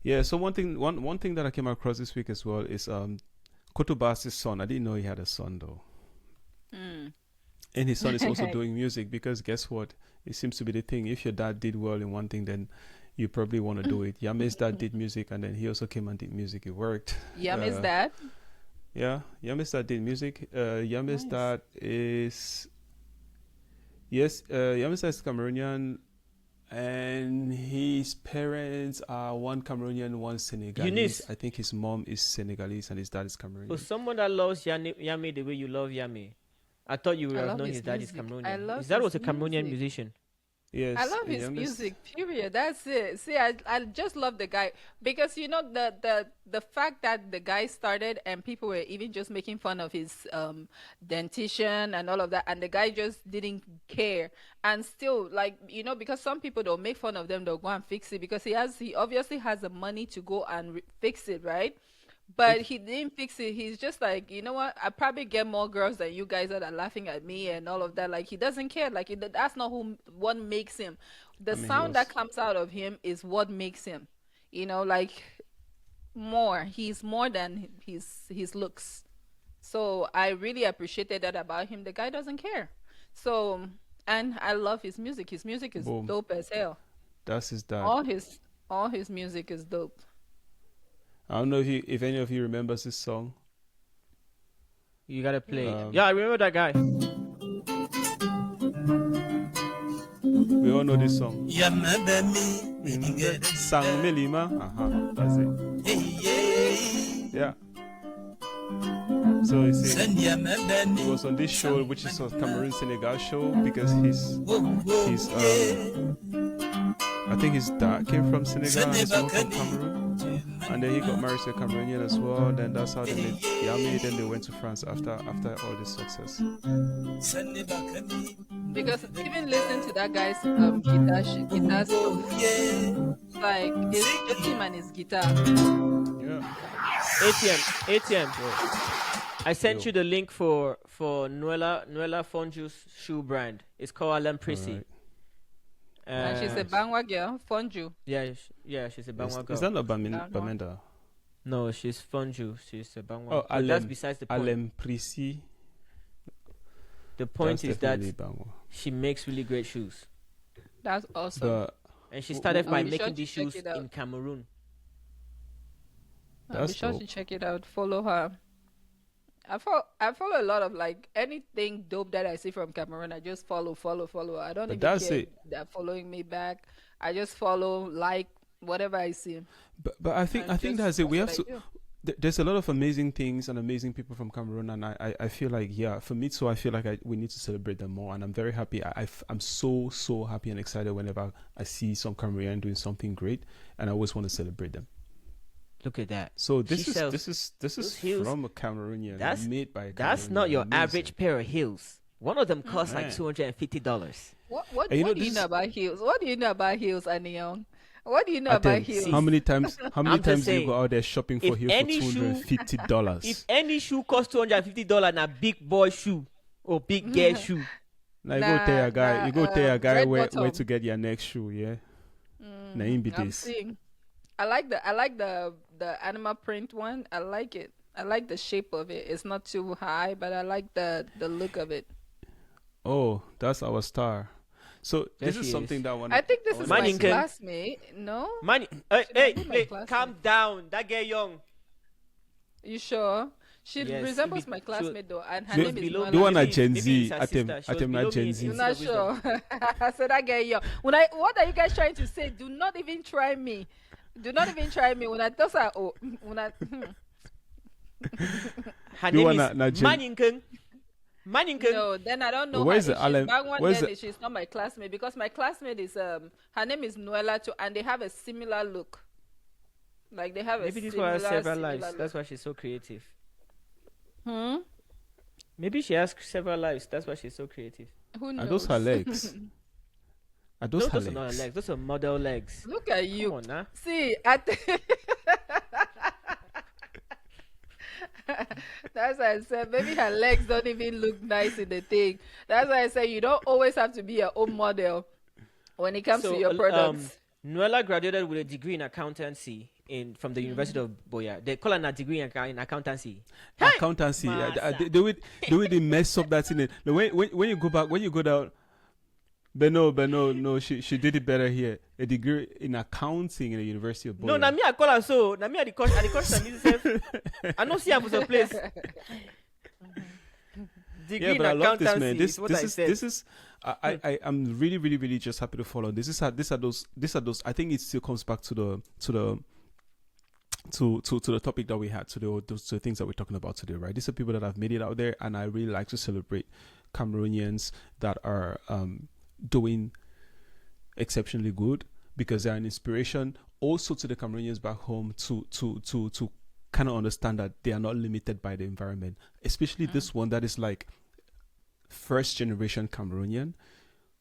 Yeah. So one thing that I came across this week as well is Kotobas's son. I didn't know he had a son though, Mm. and his son is also doing music, because guess what? It seems to be the thing. If your dad did well in one thing, then you probably want to do it. Yame's dad did music, and then he also came and did music. It worked. Yum is that? Yeah, Yame's dad did music. Yame's Nice. dad is Yame's dad is Cameroonian, and his parents are one Cameroonian, one Senegalese. Eunice. I think his mom is Senegalese and his dad is For Cameroonian. someone that loves Yami the way you love Yami, I thought you would I have love known his his dad is music. I Cameroonian. love His dad was his a Cameroonian music. musician. I Yes, love the his youngest. music, period. That's it. See, I just love the guy because the fact that the guy started and people were even just making fun of his dentition and all of that, and the guy just didn't care. And still, like, because some people don't make fun of them, they'll go and fix it because he obviously has the money to go and fix it, right? But If he didn't fix it. He's just like, you know what? I probably get more girls than you guys that are laughing at me and all of that. Like he doesn't care. Like that's not what makes him. I The mean, he sound that was. comes out of him is what makes him. Like more. He's more than his looks. So I really appreciated that about him. The guy doesn't care. So and I love his music. His music is Boom. dope as hell. That's his dad. All his music is dope. I don't know if any of you remembers this song. You gotta play. Um, Yeah, I remember that guy. we all know this song. Ya mebe Sang Melima. That's it. Yeah. So you see, Send ya he mebe was on this show, which is a Cameroon Senegal show, because his I think his dad came from Senegal and his mom from Cameroon, and then he got married to a Cameroonian as well. Then that's how they made Yami. Then they went to France after all this success. Because even listen to that guy's guitar stuff, like it's just him and his guitar. Yeah. ATM. I sent Yo. you the link for Nuela Fonju's shoe brand. It's called Alan Prissy. Alright. And she's a Bangwa girl, Fonju. Yeah, she's a Bangwa girl. Is that not Bangwa. Bamenda? No, she's Fonju. She's a Bangwa. Oh, But that's besides the point. Alem Prissy. The point That's is that definitely Bangwa. she makes really great shoes. That's awesome. But And she started I'll by be making sure to these check shoes it out. in Cameroon. I'll be that's sure to dope. check it out. Follow her. I follow a lot of like anything dope that I see from Cameroon. I just follow. I don't But even that's care it. if they're following me back. I just follow, like whatever I see. But I think And that's it. We have what to. I do. There's a lot of amazing things and amazing people from Cameroon, and I feel like, yeah, for me too, I feel like we need to celebrate them more, and I'm very happy. I'm so happy and excited whenever I see some Cameroonian doing something great, and I always want to celebrate them. Look at that. So She sells this is those heels. from a Cameroonian, That's- made by a That's not Cameroonian. your Amazing. average pair of heels. One of them costs like Man. $250. What And you know, do you this know is- about heels? What do you know about heels, Anion? What do you know I about tell you, heels? how many times I'm just do you saying, go out there shopping for if heels for any shoe- $250? If any shoe costs $250 and a big boy shoe or big girl shoe, Now you go tell a guy, red where bottom. to get your next shoe, yeah. Now him be I'm this. seeing. I like the animal print one. I like it. I like the shape of it. It's not too high, but I like the look of it. Oh, that's our star. So There this is she something is. that one. I think this is my Manningham. classmate. No, man, Should I be my hey, classmate? calm down. That girl young. you sure? She Yes, resembles be- my classmate though, and her The- name is below Nola. the one at Maybe- Gen maybe Z, it's her at them, sister. She at was them below not me Gen in Z. You're Insta not wisdom. sure. I said that girl young. What are you guys trying to say? Do not even try me. Do not even try me. When I tell her, Her The name one is at- na Gen- Manningham. Manningham. no, then I don't know. Where's her. the If she's Alan- Bangwa, where's then the- she's not my classmate because my classmate is her name is Noella too, and they have a similar look. Like they have Maybe a this similar, one has several similar lives. look. That's why she's so creative. Maybe she has several lives. That's why she's so creative. Who Are knows? those her legs? Are those No, her those are not her legs? legs. Those are model legs. Look at Come you. on, nah. See, that's why I said maybe her legs don't even look nice in the thing. That's why I say you don't always have to be your own model when it comes to your products. Nuella graduated with a degree in accountancy from the University of Boya. They call it a degree in accountancy. Accountancy. They would mess up that thing. When you go back, when you go down. But no. She did it better here. A degree in accounting in the University of Boya. No, na me I call her so. Na me I the coach. I the coach na me self. I don't see her for some place. Degree Yeah, in but I love this, accountancy man. is what I said. This is. I'm really just happy to follow. These are those. I think it still comes back to the topic that we had, to the things that we're talking about today, right? These are people that have made it out there, and I really like to celebrate Cameroonians that are doing exceptionally good because they're an inspiration also to the Cameroonians back home to kind of understand that they are not limited by the environment. Especially this one that is like first generation Cameroonian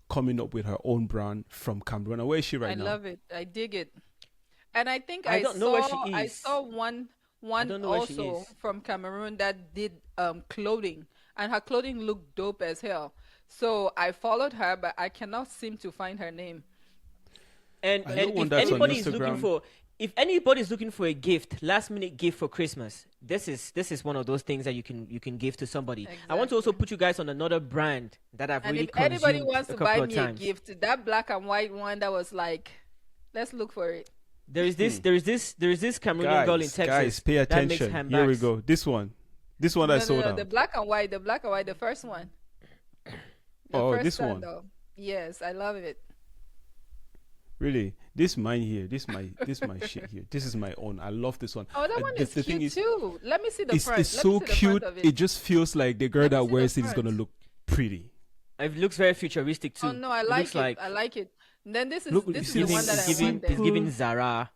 coming up with her own brand from Cameroon. And where is she I right now? love it. I dig it. And I think I don't know where she I is. saw one I one don't know where she also is. from Cameroon that did clothing, and her clothing looked dope as hell. So I followed her, but I cannot seem to find her name. And I But know and she one if that's on anybody is looking Instagram. for if anybody's looking for a gift, last minute gift for Christmas, this is one of those things that you can give to somebody. I want to also exactly. put you guys on another brand that I've And if really anybody consumed wants a to buy couple of me a times. gift, that black and white one that was like, let's look for it. There is this there is this there is this Cameroonian girl in Guys, Texas pay that makes attention. Here we handbags. go. This one I No, no, sold no, the out. black and white, the first one, the Oh, first this one. sandal. Yes, I love it. Really, this mine here. This my shit here. This is my own. I love this one. Oh, that one The, is the thing cute is, too. Let me see the it's front. it's Let me so see the front cute. of it. It just feels like the girl Let me that see the wears it is gonna front. look pretty. It looks very futuristic Oh too. no, I It looks like it. like I like it. Then Look, you this it's is see, the one giving that it's I giving want it's then. giving simple. Zara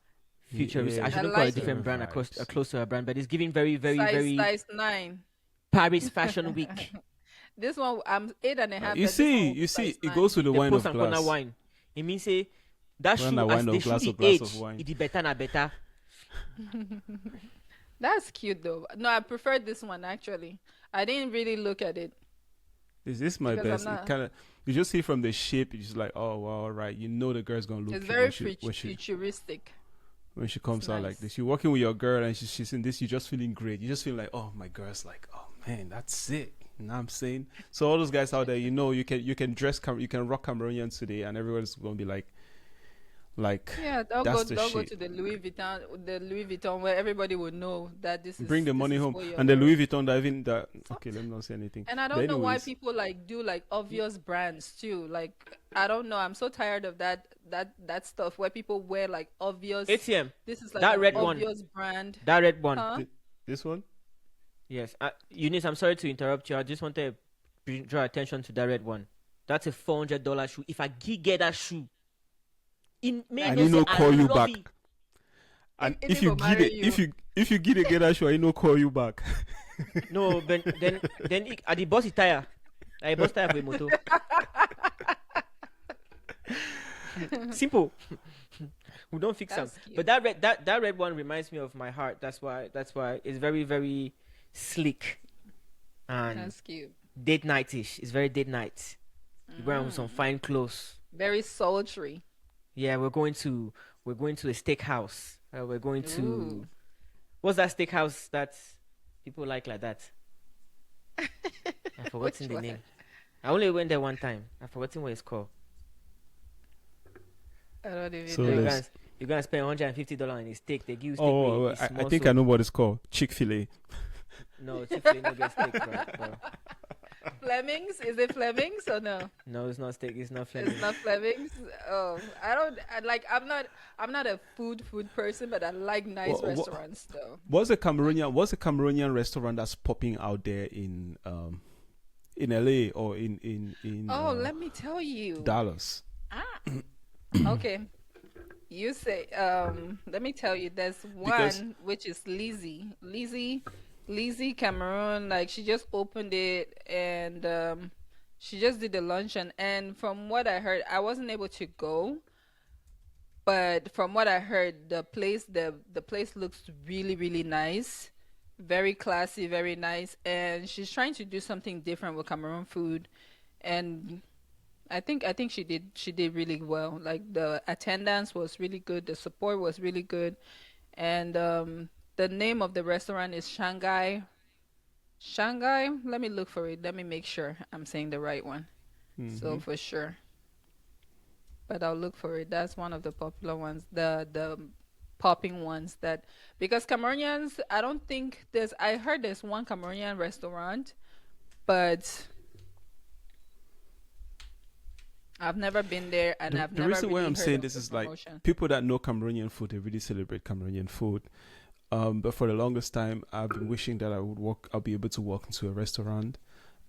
futuristic. Yeah, I I shouldn't call it a like it. different Zara brand, vibes. close to a brand, but it's giving very, very, Size very size 9. Paris Fashion Week. This one I'm 8.5, You but this one see, will be you see, size it goes 9. with the The wine post of and corner glass. wine. It means say that When shoe I as wine the of shoe glass the of age, wine. it the better na better. That's cute though. No, I prefer this one actually. I didn't really look at it Is my because I'm best? It not. kind of you just see from the shape. You're just like, oh well, all right. You know the girl's gonna look It's cute very futuristic. when she It's comes out like nice. this. You're walking with your girl and she's in this. You're just feeling great. You just feel like, oh my girl's like, oh man, that's it. You know what I'm saying? So all those guys out there, you can dress you can rock Cameroonians today, and everyone's gonna be like Yeah, that's the don't go shit. to the Louis Vuitton where everybody will know that Bring the this money is home for your and the girl. Louis Vuitton that even that. So- Okay, let me not say anything. And I But don't know why anyways, people like do like obvious brands too. Like I don't know. I'm so tired of that stuff where people wear like obvious. ATM, This is like that an red one, obvious brand, that red one. huh? this one. Yes, Eunice, I'm sorry to interrupt you. I just want to draw attention to that red one. That's a $400 shoe. If I get that shoe, it may I Like no need say no I call you love back. it. And It if go you get marry it, you. if you get it, get that show, I no call you back. No, but then at the boss tire, I boss tire for a motor. Simple. We don't fix them. That's cute. But that red one reminds me of my heart. That's why it's very very sleek and That's cute. date nightish. It's very date night. You wearing some fine clothes. Very sultry. Yeah, we're going to a steakhouse. We're going to Ooh. what's that steakhouse that people like that? I've forgotten Which the one? name. I only went there one time. I've forgotten what it's called. I don't even So So know. let's- you're gonna spend $150 on a steak. They give you steak. Oh, with a I small think I sauce. know what it's called. Chick-fil-A. No, Chick-fil-A no get steak, bro. Fleming's? Is it Fleming's or no? No, it's not steak. It's not Fleming. It's not Fleming's. Oh, I don't I, like. I'm not a food person, but I like nice Wha- wha- restaurants though. What's a Cameroonian restaurant that's popping out there in LA or in Oh, let me tell you. Dallas? Okay, you say. Let me tell you. There's Because- one which is Lizzie Cameroon. Like she just opened it and she just did the luncheon. And from what I heard, I wasn't able to go. But from what I heard, the place looks really really nice, very classy, very nice, and she's trying to do something different with Cameroon food, and I think she did really well. Like the attendance was really good, the support was really good, and the name of the restaurant is Shanghai. Shanghai. Let me look for it. Let me make sure I'm saying the right one. So for sure. But I'll look for it. That's one of the popular ones, the popping ones that because Cameroonians, I don't think there's. I heard there's one Cameroonian restaurant, but I've never been there and I've The never reason why really I'm heard saying of this the is like promotion. people that know Cameroonian food, they really celebrate Cameroonian food. But for the longest time, I've been wishing that I'll be able to walk into a restaurant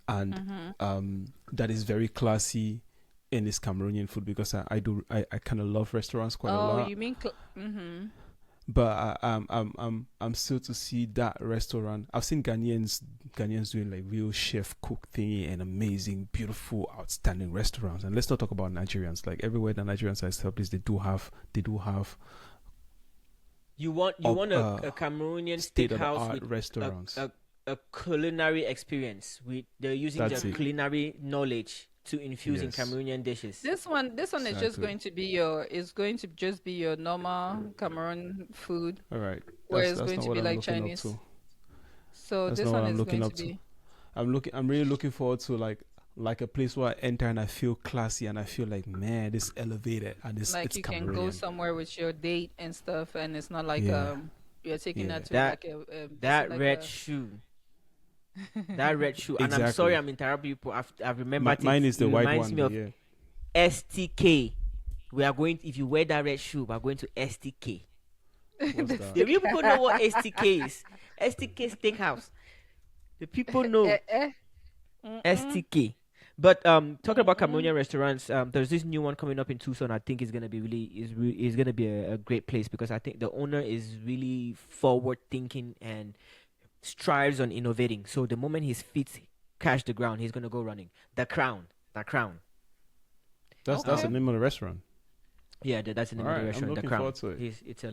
and that is very classy in this Cameroonian food because I kind of love restaurants quite a Oh, lot. you mean mm-hmm. But I'm still to see that restaurant. I've seen Ghanaians doing like real chef cook thingy and amazing, beautiful, outstanding restaurants. And let's not talk about Nigerians. Like everywhere the Nigerians are established, they do have You want a Cameroonian state of the steakhouse art with restaurants. a culinary experience. They're using That's their it. culinary knowledge to infuse in Yes. Cameroonian dishes. This one is just Exactly. going to be your normal Cameroon food, All right. where That's it's that's going not to what be I'm like looking up Chinese. to. So That's this not what one I'm is looking going up to to. be I'm really looking forward to like a place where I enter and I feel classy and I feel like, man, this elevated and like it's you can go Cameroonian. somewhere with your date and stuff, and it's not like Yeah. you're taking Yeah. her to That like a that like red a shoe, that red shoe. And I'm sorry, Exactly. I'm interrupting you. I've remembered Mine it. is the It white reminds one, me but of yeah. STK. We are going. If you wear that red shoe, we are going to STK. What's that? The real people know what STK is. STK Steakhouse. The people know Mm-mm. STK. But talking about Mm-mm. Cameroonian restaurants, there's this new one coming up in Tucson. I think it's gonna be is gonna be a great place because I think the owner is really forward thinking and strives on innovating. So the moment his feet catch the ground, he's gonna go running. The Crown, the Crown. That's Okay. the name of the restaurant. Yeah, that's the name All of the right, I'm restaurant. The looking Crown. forward to it. So It's a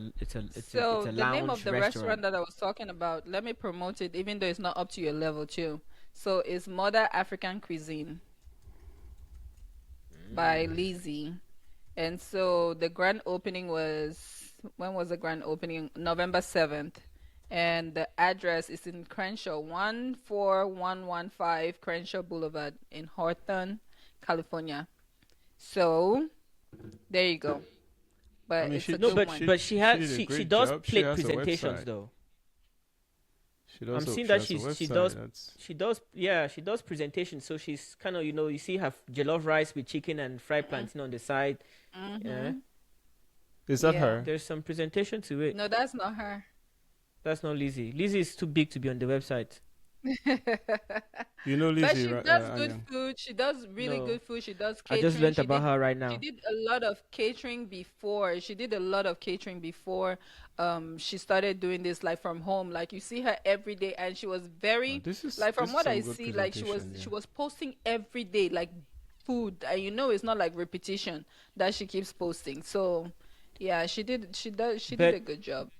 the name lounge of the restaurant that I was talking about, let me promote it, even though it's not up to your level too. So it's Mother African Cuisine by Lizzie. And so the grand opening was, when was the grand opening? November 7th. And the address is in Crenshaw, 14115 Crenshaw Boulevard in Horton, California. So there you go. But I mean, it's she- a No, good but one. but she has did a she great does job. She plate has a presentations website. though. She does. I'm seeing She that has a she website. does That's she does presentations. So she's kind of you see her jollof rice with chicken and fried plantain on the side. Yeah, Mhm. is that Yeah. her? there's some presentation to it. No, that's not her. That's not Lizzie. Lizzie is too big to be on the website. You know But Lizzie, she right? does good Anyang? food. She does really No, good food. She does I catering. just learned about her right She now. did a lot of catering before. She did a lot of catering before she started doing this like from home. Like you see her every day, and she was very This is like from this is what I some good see, like she presentation, was posting every day like food, and it's not like repetition that she keeps posting. So yeah, she did a But good job.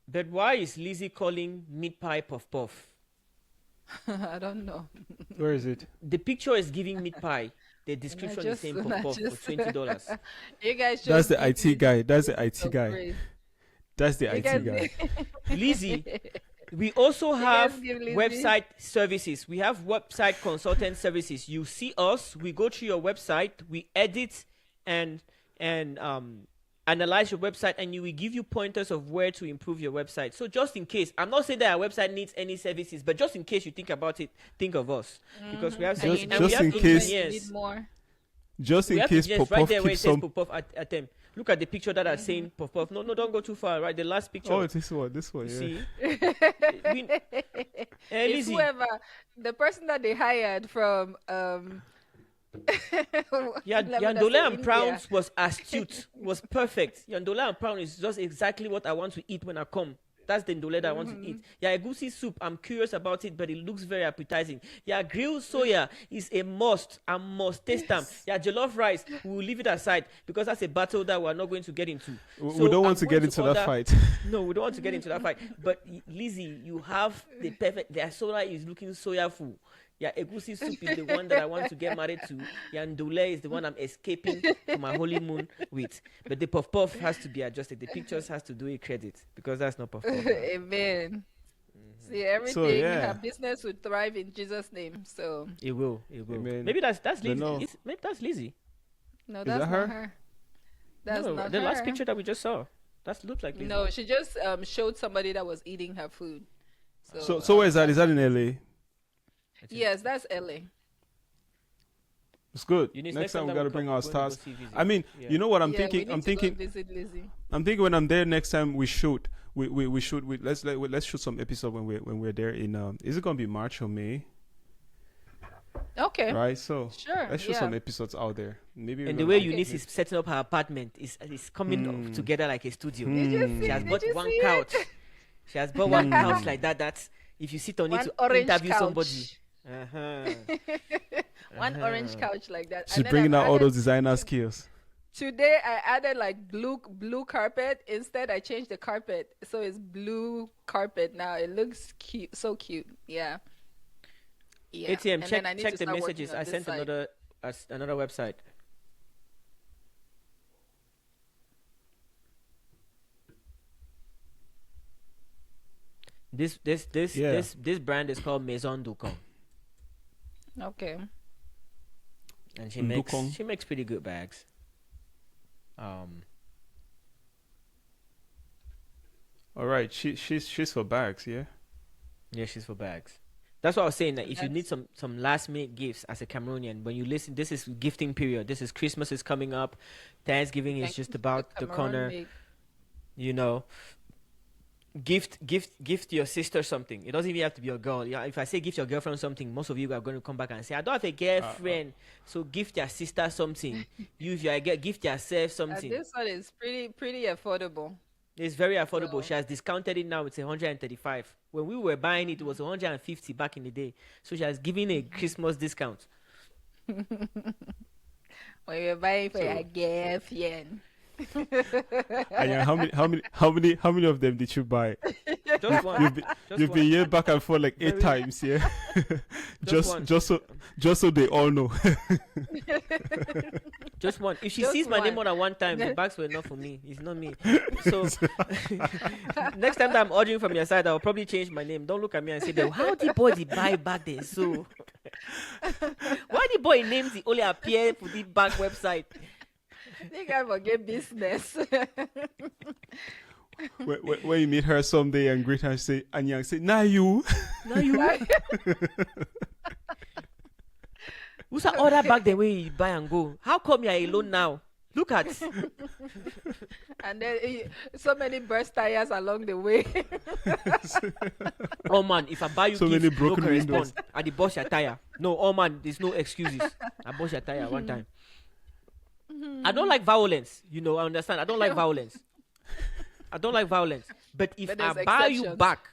but why is Lizzie calling meat pie puff puff? I don't know. yeah. Where is it? The picture is giving meat pie. The And I description is just, saying and puff I puff for just, $20. you guys That's just the give IT me guy. That's the IT some guy. praise. That's the You IT guys, guy. Lizzie, we also you guys have give Lizzie. website services. We have website consultant services. You see us, we go through your website, we edit and analyze your website, and we give you pointers of where to improve your website. So just in case, I'm not saying that our website needs any services, but just in case you think about it, think of us because we have And Just- you and need we just have in when case- you engineers. need more. Just We in have case engineers right Popov there where it keeps says some. Popov at them. Look at the picture that are saying Popov. No, don't go too far. Right, the last picture. Oh, this one. This one. You Yeah. see, we, It's Lizzie, whoever the person that they hired from let me not Yandole say and India. Prawns was astute, was perfect. Yandole and Prawn is just exactly what I want to eat when I come. That's the ndole that I want to eat. Yeah, egusi soup, I'm curious about it, but it looks very appetizing. Yeah, grilled soya is a must. I must taste them. Yeah, jollof rice, we'll leave it aside because that's a battle that we're not going to get into. We So don't want I'm to going get into that order- fight. No, we don't want to get into that fight. But Lizzie, you have the perfect. Their soya is looking soyaful. Yeah, egusi soup is the one that I want to get married to. Yeah, ndule is the one I'm escaping to my honeymoon with. But the puff puff has to be adjusted. The pictures has to do it credit because that's not puff puff. Amen. See, everything yeah. her business will thrive in Jesus' name. So It will. It will. Amen. Maybe that's Don't Lizzie. know. Maybe that's Lizzie. no, Is that's that not her? her. That's No, not the her. last picture that we just saw. That looks like Lizzie. No, she just showed somebody that was eating her food. So where is that? Is that in LA? Yes, that's LA. It's good. You need- Next time we we gotta come, bring we're our going to go stars. see Lizzie. I mean, Yeah. you know what I'm Yeah, thinking? we need I'm to go thinking. visit Lizzie. I'm thinking when I'm there next time we shoot. We shoot. Let's shoot some episode when we're there in. Is it gonna be March or May? Okay. Okay. right? So Sure. let's show Yeah. some episodes out there. Maybe we're And the gonna way get Eunice is setting up her apartment is coming Hmm. together like a studio. Did you She see? has Hmm. Did bought you one see it? couch. She has bought one couch Hmm. like that. That's if you sit on it One to orange interview somebody. couch. Uh-huh. One orange Uh-huh. couch like that. She's And then I've bringing out all added those designer to, skills. today I added like blue carpet. Instead, I changed the carpet, so it's blue carpet now. It looks cute, so cute. Yeah, yeah. ATM, And then I need check to the start working messages. on I this sent side. another website. Yeah. This brand is called Maison Ducon, Okay. and Ducon. she makes pretty good bags. Um, All right. She's for bags. Yeah. yeah, she's for bags. That's what I was saying. That And if you need that's some last minute gifts as a Cameroonian, when you listen, this is gifting period. This is Christmas is coming up, Thanksgiving is thank just you, about the Cameroon corner. make. You know, gift your sister something. It doesn't even have to be your girl. Yeah, if I say gift your girlfriend something, most of you are going to come back and say I don't have a girlfriend. So gift your sister something. You if you are gift yourself something. This one is pretty affordable. It's very affordable. So She has discounted it now. It's 135. When we were buying it, it was 150 back in the day. So she has given a Christmas discount. when you're buying for your So, girlfriend. Anya, how many of them did you buy? Just one. You've been, Just you've been one. here back and forth like 8 Very times, yeah. just one. Just so they all know. Just one. If she Just sees my name one. more than one time, the bags were enough for me. It's not me. So next time that I'm ordering from your side, I'll probably change my name. Don't look at me and say, "But how the boy did buy back then?" So why the boy names it only appear for the bank website? They can forget business. When you meet her someday and greet her, say, Anya, say, nah, you. Now you who's that order back the way you buy and go? How come you're alone now? Look at And then so many burst tires along the way. oh man, if I buy you So many gift, no broken correspond. windows. I the bust your tire. No, oh man, there's no excuses. I bust your tire one time. I don't like violence. You know, I understand. I don't like violence. I don't like violence. But if But I there's buy you exceptions. back,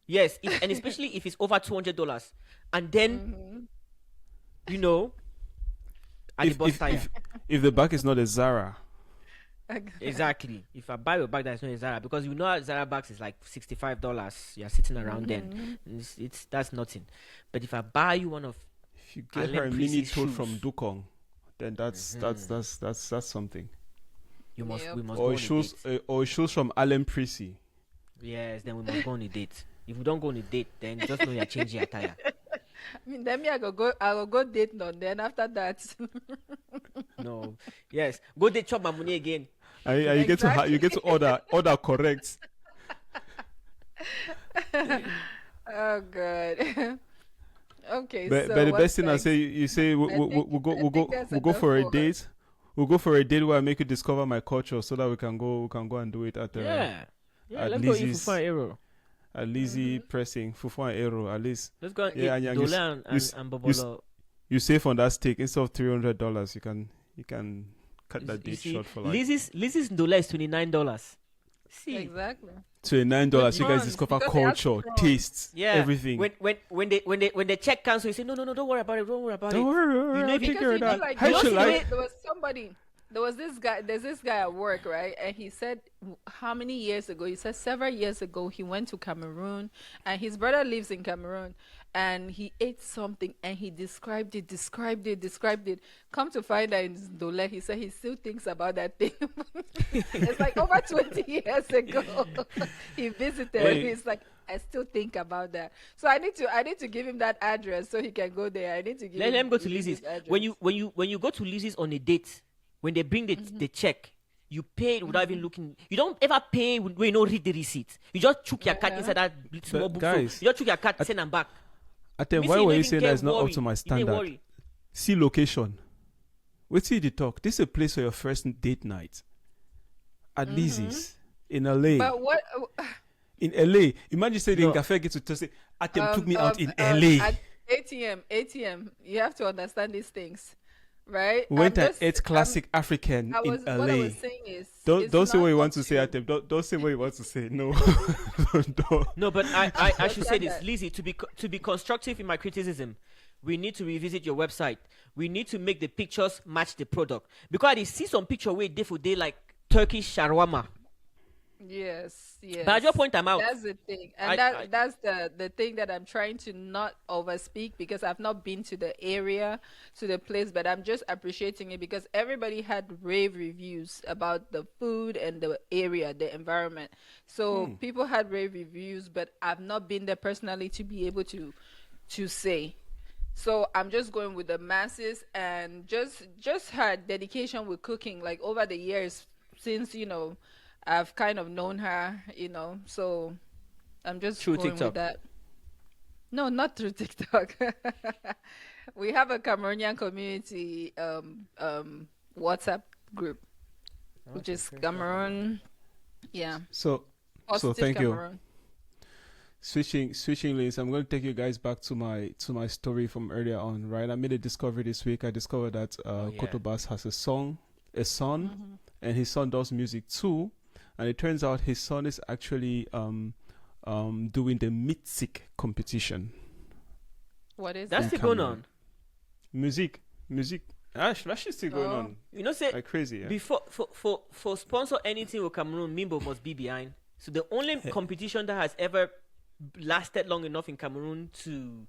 yes, and especially if it's over $200, and then you know, I the bust tire. If the back is not a Zara, Exactly. If I buy a bag that's not a Zara, because you know Zara bags is like $65, you're sitting around then. It's that's nothing. But if I buy you one of if you get Alain her a mini Priss's tote shoes. from Dukong, then that's something. you must Yep. we must go Or on a shoes, date. or shoes from Alain Prissy. Yes, then we must go on a date. If we don't go on a date, then just know you're changing your tire. I mean, then me I will go date none. Then after that, No. Yes. Go date chop my money again. And you get to Exactly. you get to order correct. oh god. Okay, But so the what's best thing I next? say, you say we'll I think that's go enough for a for her. date. We'll go for a date where I make you discover my culture, so that we can go and do it at Yeah. Yeah, at let's go eat Lizzie's- for arrow. at Lizzie pressing Fufu and Aero. At least Let's go and Yeah, eat and you Dole s- and, you s- and you s- Bobolo. you save on that steak instead of $300. You can cut You that date see, short for like Lizzie's Dole is $29. See, Exactly. $29. You guys Prawns, discover because they have culture, prawns. tastes, yeah. everything. When they check cancel, you say no, don't worry about it. Don't worry about Don't it. worry, You know, I'll if you- take care of Because that. like How you should know, I? there was somebody. There's this guy at work, right? And he said how many years ago? He said several years ago he went to Cameroon, and his brother lives in Cameroon, and he ate something and he described it. Come to find out in Dole, he said he still thinks about that thing. It's like over 20 years ago he visited. Hey. And he's like, I still think about that. So I need to give him that address so he can go there. I need to give Let him go to Lizzie's Lizzie's. address. When you go to Lizzie's on a date, when they bring the check, you pay it without even looking. You don't ever pay when you don't read the receipt. You just chuck your card inside that small book. guys, You just chuck your card, send them back. Atem, Me why say were no you even saying get that it's not up worry. to my You dey standard? worry. See location. Wait till the talk. This is a place for your first date night. At Lizzie's in LA. But what? In LA. Imagine saying No. in cafe get to say Atem Um, took me out in um, LA. At, ATM. You have to understand these things, right? We went at It's Classic African in What I was LA. saying is, Don't it's don't say what not you up want to say, to. Atem. Don't say what you want to say. No. Don't. No, but I should say Understand this, that. Lizzie, to be constructive in my criticism, we need to revisit your website. We need to make the pictures match the product. Because I see some picture where day for day like Turkish shawarma. Yes, But at your yes. point I'm out. That's the thing. And I that's the thing that I'm trying to not overspeak because I've not been to the area, to the place, but I'm just appreciating it because everybody had rave reviews about the food and the area, the environment. So people had rave reviews, but I've not been there personally to be able to say. So I'm just going with the masses and just her dedication with cooking like over the years since I've kind of known her. So I'm just through going with TikTok. that. No, not through TikTok. We have a Cameroonian community WhatsApp group, which is Cameroon. Yeah, So positive thank you. Cameroon. Switching lanes. I'm going to take you guys back to my story from earlier on. Right, I made a discovery this week. I discovered that Yeah. Kotobas has a son, Hmm. and his son does music too. And it turns out his son is actually doing the Mitzig competition. What is That's in that? still going Cameroon. on. Music. That shit's still going Oh. on You know, say like crazy. Yeah. before for sponsor anything with Cameroon, Mimbo must be behind. So the only competition that has ever lasted long enough in Cameroon to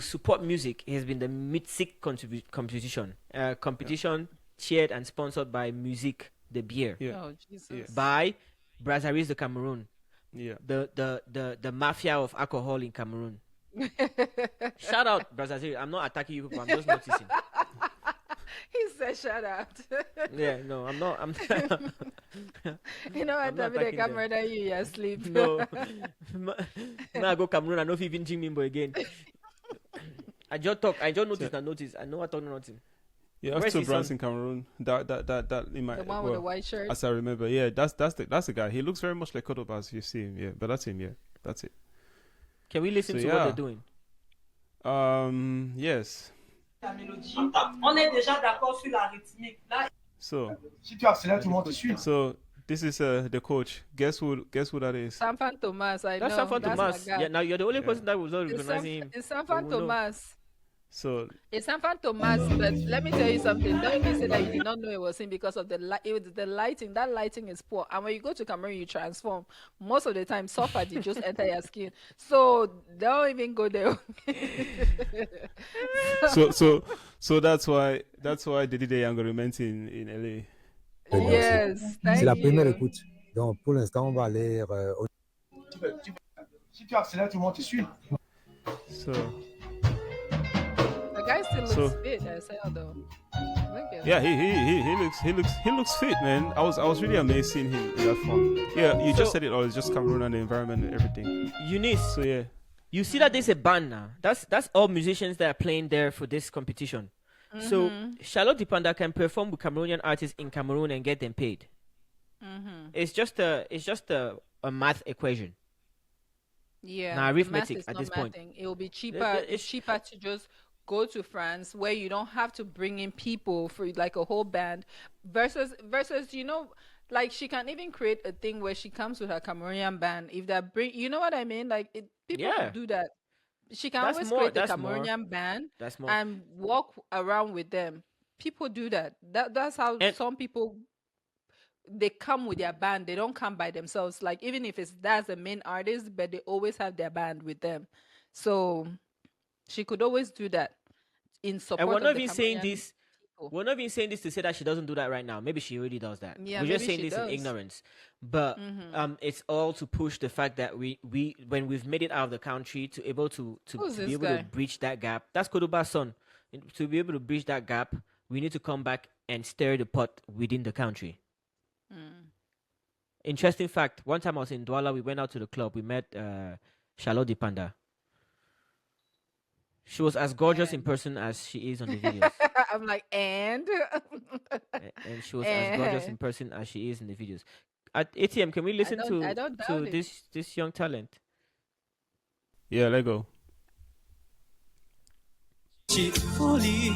support music has been the Music competition. Competition chaired and sponsored by Music the beer Yeah. Oh, Jesus. by Brasseries de Cameroon, Yeah. the mafia of alcohol in Cameroon. Shout out Brasseries. I'm not attacking you people. I'm just noticing. He said, "Shut up." Yeah, no, I'm not. I'm You know I'm what? not I'm the attacking them. camera that you asleep. No, I go Cameroon. I know if even Jing Mimbo again. I just talk. I just notice. I notice. I know I talk nothing. You have Where's two his brands son? in Cameroon. That in my The one with the well, white shirt. as I remember, yeah, that's the guy. He looks very much like Kotobas. You see him, yeah, but that's him, yeah, that's it. Can we listen So to what they're yeah, doing? yes. La mélodie. On est déjà d'accord sur la rythmique. Là, So Si tu accélères, tout le monde te suit. so this is the coach. Guess who that is? Sanfan Thomas, I That's know. Sanfan That's Thomas. my guy. Yeah. Now you're the only Yeah. person that was not It's, recognizing him. It's But Sanfan we'll know. Thomas. So It's Sanfan Thomas, but let me tell you something. Don't even say that you did not know it was him because of the lighting. That lighting is poor. And when you go to Cameroon, you transform. Most of the time, sulfur did just enter your skin. So don't even go there. so that's why they did a younger in LA. Merci. Yes, C'est la thank première you. écoute. Donc, pour l'instant, on va aller Si tu accélères, tout le monde te suit. So The guy still So- looks fit as hell, though. Look at yeah, him. he looks fit, man. I was really amazed seeing him in that form. Yeah, you just So- said it all. It's just Cameroon and the environment and everything. Eunice, So yeah. you see that there's a band now. That's all musicians that are playing there for this competition. So Charlotte Dipanda can perform with Cameroonian artists in Cameroon and get them paid. It's just a math equation. Yeah, Nah, the math arithmetic is at not this point. mathing. It will be cheaper. it's- It's cheaper to just go to France where you don't have to bring in people for like a whole band versus like she can even create a thing where she comes with her Cameroonian band. If that bring you know what I mean? Like people Yeah. do that. She can That's always more- create the that's more. Cameroonian band That's more. and walk around with them. People do that. That's how And- some people they come with their band. They don't come by themselves. Like even if that's the main artist, but they always have their band with them. So she could always do that in support And we're of not the even saying Cameroonian this. people. We're not even saying this to say that she doesn't do that right now. Maybe she already does that. Yeah, we're just maybe saying she this in does. ignorance. But it's all to push the fact that we when we've made it out of the country to able to Who's be this able guy? to breach that gap. That's Kodoba's son. To be able to breach that gap, we need to come back and stir the pot within the country. Interesting fact. One time I was in Douala, we went out to the club. We met Charlotte Dipanda. She was as gorgeous in person as she is on the videos. I'm like, and And she was as gorgeous in person as she is in the videos. At ATM, can we listen I don't to doubt it. this young talent? Yeah, let go. petite folie.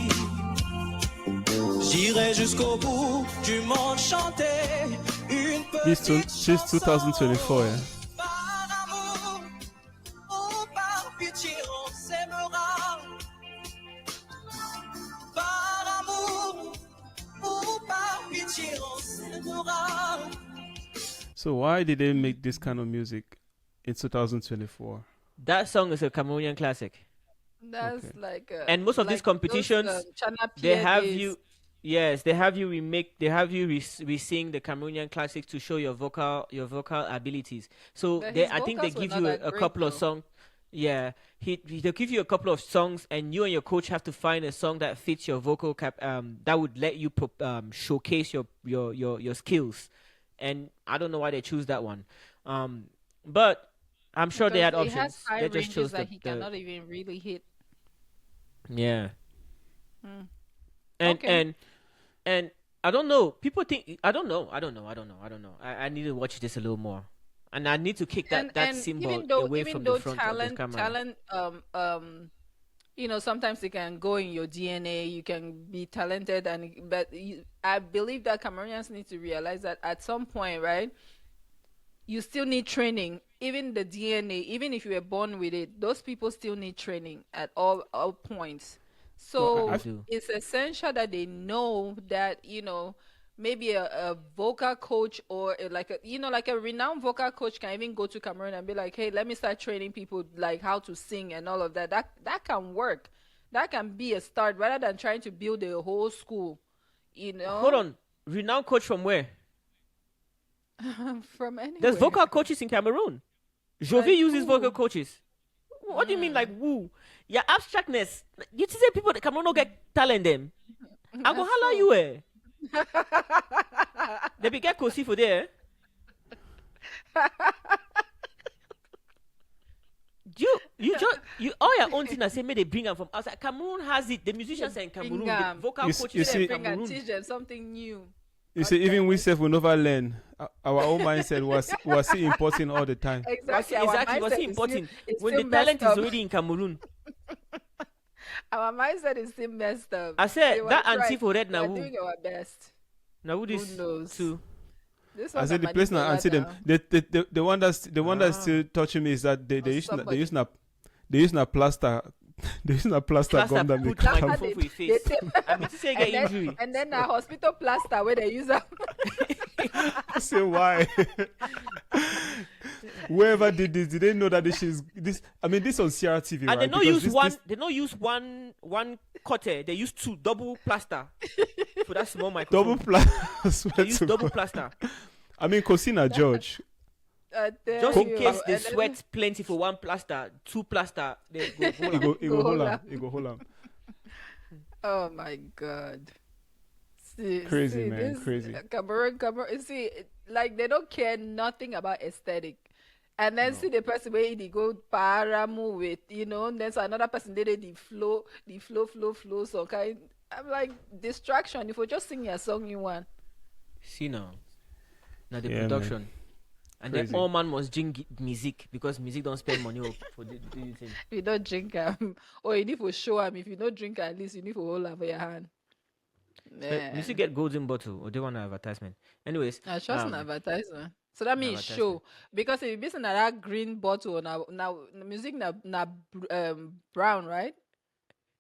J'irai jusqu'au bout du monde chanter une petite She's 2024, yeah. Par amour ou par pitié, on s'aimera. Par amour ou par pitié, on s'aimera. So why did they make this kind of music in 2024? That song is a Cameroonian classic. That's Okay. like And most of these like competitions, those, Chana they Pierre have days. you, yes, they have you re-sing the Cameroonian classics to show your vocal abilities. So But they, his I think they vocals were give not you that a great, couple of though. songs. Yeah, they'll give you a couple of songs, and you and your coach have to find a song that fits your vocal that would let you showcase your skills. And I don't know why they choose that one, but I'm sure they Because had it has options. high They just ranges chose that he the cannot even really hit. yeah. Hmm. And Okay. and I don't know. People think I don't know. I need to watch this a little more, and I need to kick that And symbol even away from the though front of the camera. talent sometimes it can go in your DNA. You can be talented, but I believe that Cameroonians need to realize that at some point, right? You still need training. Even the DNA, even if you were born with it, those people still need training at all points. No, They So do. it's essential that they know that, maybe a vocal coach or like a renowned vocal coach can even go to Cameroon and be like, hey, let me start training people like how to sing and all of that. That can work. That can be a start rather than trying to build a whole school, Hold on, renowned coach from where? from There's anywhere. vocal coaches in Cameroon. Jovi Like uses vocal who? coaches. What do you mean, like woo? Your abstractness. You say people that Cameroon don't get talent them. I go That's holla so. you They be get Kosi for there. You all your own thing. I say, may they bring them from outside. Cameroon has it. The musicians are in Cameroon. The 'em. vocal You coaches you are see- in Bring and Cameroon. teach them something new. You see, even we Okay. self will never learn. Our own mindset was still importing all the time. Exactly. Exactly. What's Mindset important is when still the talent messed is up. already in Cameroon? Our mindset is still messed up. I said We're that auntie trying. for red now. We're doing our best. Now who Who this knows? too? This I one said a the place now and see them. manipulator The one that's Ah. still touching me is that they Or use somebody. they use na plaster they use na plaster Plaster gum that put make Plaster microphone for your they face. tape I mean, to say you get injury. and then a hospital plaster where they use them. I say why? Whoever did this, did they know that this is this? I mean, this on CRTV, And right? they don't Because use this- one. this- They don't use one cutter. They use two double plaster for that small microphone. double plaster. They use double plaster I mean, Cosina George. just in case they And then- sweat plenty for one plaster, two plaster. They go hold He am. go Go hold hold on. am. He go hold on. Oh my God. Crazy, man, this crazy. Cameroon, like they don't care nothing about aesthetic. And then see the person where they go paramu with, then so another person did the flow, so kind. I'm like distraction. If you just sing your song you want. See now the Yeah, man. production. And then Crazy. all man must drink music because music don't spend money for the thing. If you don't drink or you need to show them. If you don't drink at least you need to hold them for your hand. Music get golden bottle or they want an advertisement. Anyways, I trust an advertisement. So that means advertisement. show. Because if you listen to that green bottle now the music na brown, right?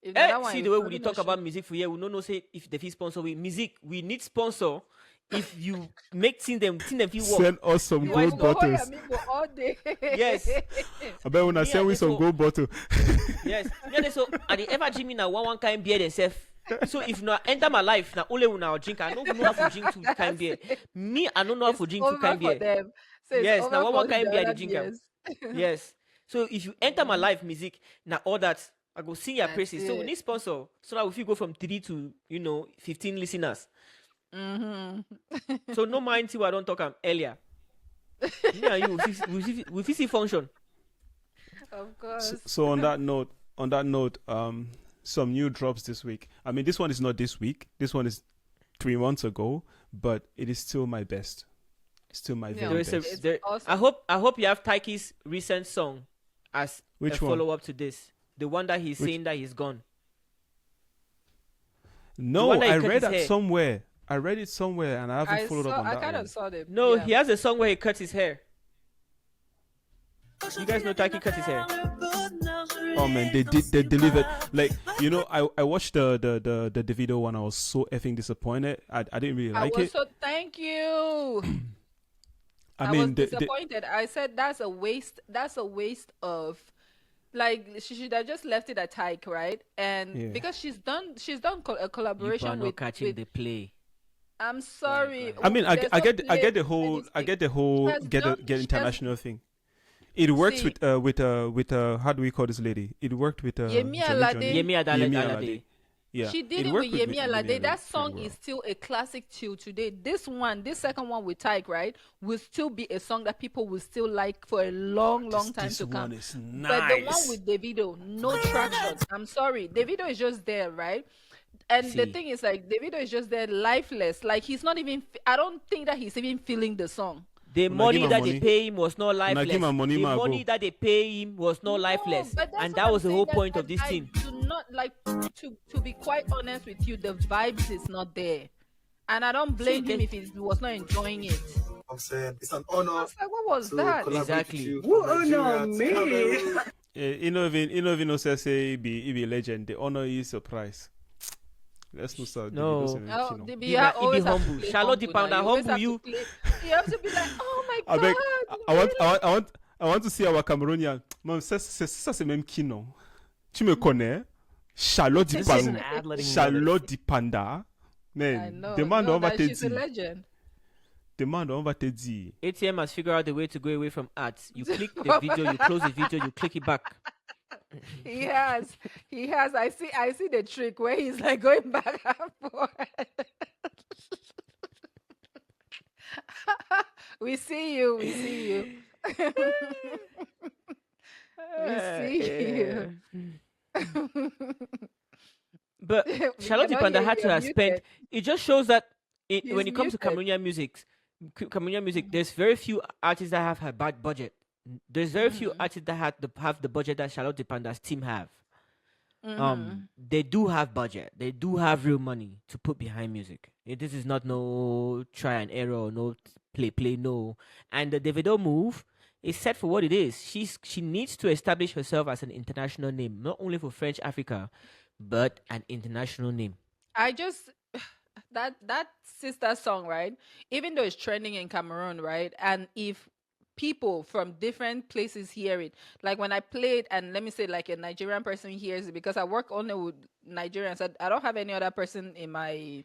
If na that one, see you the way we probably dey not talk about show. music for here, we no say if they fit sponsor we music. We need sponsor. If you make thing them feel work. Send us some You gold go hold your bottles. people all day. Yes. I bet when I Me send and we some Neto- gold bottle. Yes. Yeah, so at the ever Jimmy now one kind beer themselves. So if you enter my life now only when I drink, I don't know how to drink two kind beer. Me, I don't know how to drink two Over kind for beer. them. So it's Yes, over now for one the kind beer other they drink am. beers. Yes. So if you enter my life music, now all that I go sing your That's praises. So we it. need sponsor. So that if you go from 3 to 15 listeners. So no mind till I don't talk earlier. Me and you we fit see function. Of course. So on that note, some new drops this week. I mean, this one is not this week. This one is 3 months ago, but it is still my best. Still my Yeah, very There is best. a, awesome. I hope you have Taiki's recent song as Which a one? follow up to this. The one that he's Which- saying that he's gone. No, one that he I cut read his that hair. somewhere. I read it somewhere, and I haven't followed up on I that kind one. of saw them. No, yeah. he has a song where he cuts his hair. You guys know Taki cut his hair. Oh man, they delivered. Like, you know, I watched the Davido one. I was so effing disappointed. I didn't really I like was it. so thank you. I was mean, disappointed. I said that's a waste. That's a waste of, like, she should have just left it at Tyke, right? And Yeah. because she's done a You collaboration are not with. catching the play. I'm sorry. I mean, I There's get no I get the play whole anything. I get the whole She has get done- she has- international thing. It works See. with how do we call this lady? It worked with Yemi Johnny Alade. Johnny. Yemi Alade. Yeah, She did it worked with Yemi Alade. Alade That pretty song well. is still a classic till today. This second one with Tyke, right, will still be a song that people will still like for a long time This to come. one is But the one nice. with Davido, no traction. I'm sorry. Davido is just there, right? And the See. thing is, like, Davido is just there lifeless. Like, he's not even, I don't think that he's even feeling the song. The Una money give am that money. they pay him was not lifeless. give am money, The ma, money go. that they pay him was not lifeless. But that's And what that I'm was the saying, whole that point of this I thing. do not like, to be quite honest with you, the vibes is not there. And I don't blame him if he was not enjoying it. I'm saying it's an I honor was like, what was to that? collaborate Exactly. with you. Who from honor Nigeria to me? Cameroon. Say be legend. The honor is surprise. Let's not start. No. Oh, You know. the Be BR like, he be always have to humble. play Charlotte the humble now. Pounder You always humble have to you. play- You have to be like, oh my I god. beg, really? I want to see our Cameroonian. Mam, ça c'est même qui non? Tu me connais? Charlotte This Di is an Panda. ad letting Charlotte Di Panda. I Man, know. demande No, on va that te she's a dire. legend. Demande on va te dire. ATM has figured out the way to go away from ads. You click the video, you close the video, you click it back. He has. I see the trick where he's like going back and forth. We see you. We see you. We see you. But We Charlotte cannot Panda hear had you. to You're have spent. muted. It just shows that He's when it comes to muted. Cameroonian music, there's very few artists that have a bad budget. There's very few Mm-hmm. artists that have the budget that Charlotte Panda's team have. Mm-hmm. They do have budget. They do have real money to put behind music. This is not no try and error or no play no. And the Davido move is set for what it is. She needs to establish herself as an international name, not only for French Africa, but an international name. I just that sister song, right? Even though it's trending in Cameroon, right? And if people from different places hear it, like when I play it, and let me say, like, a Nigerian person hears it, because I work only with Nigerians. I don't have any other person in my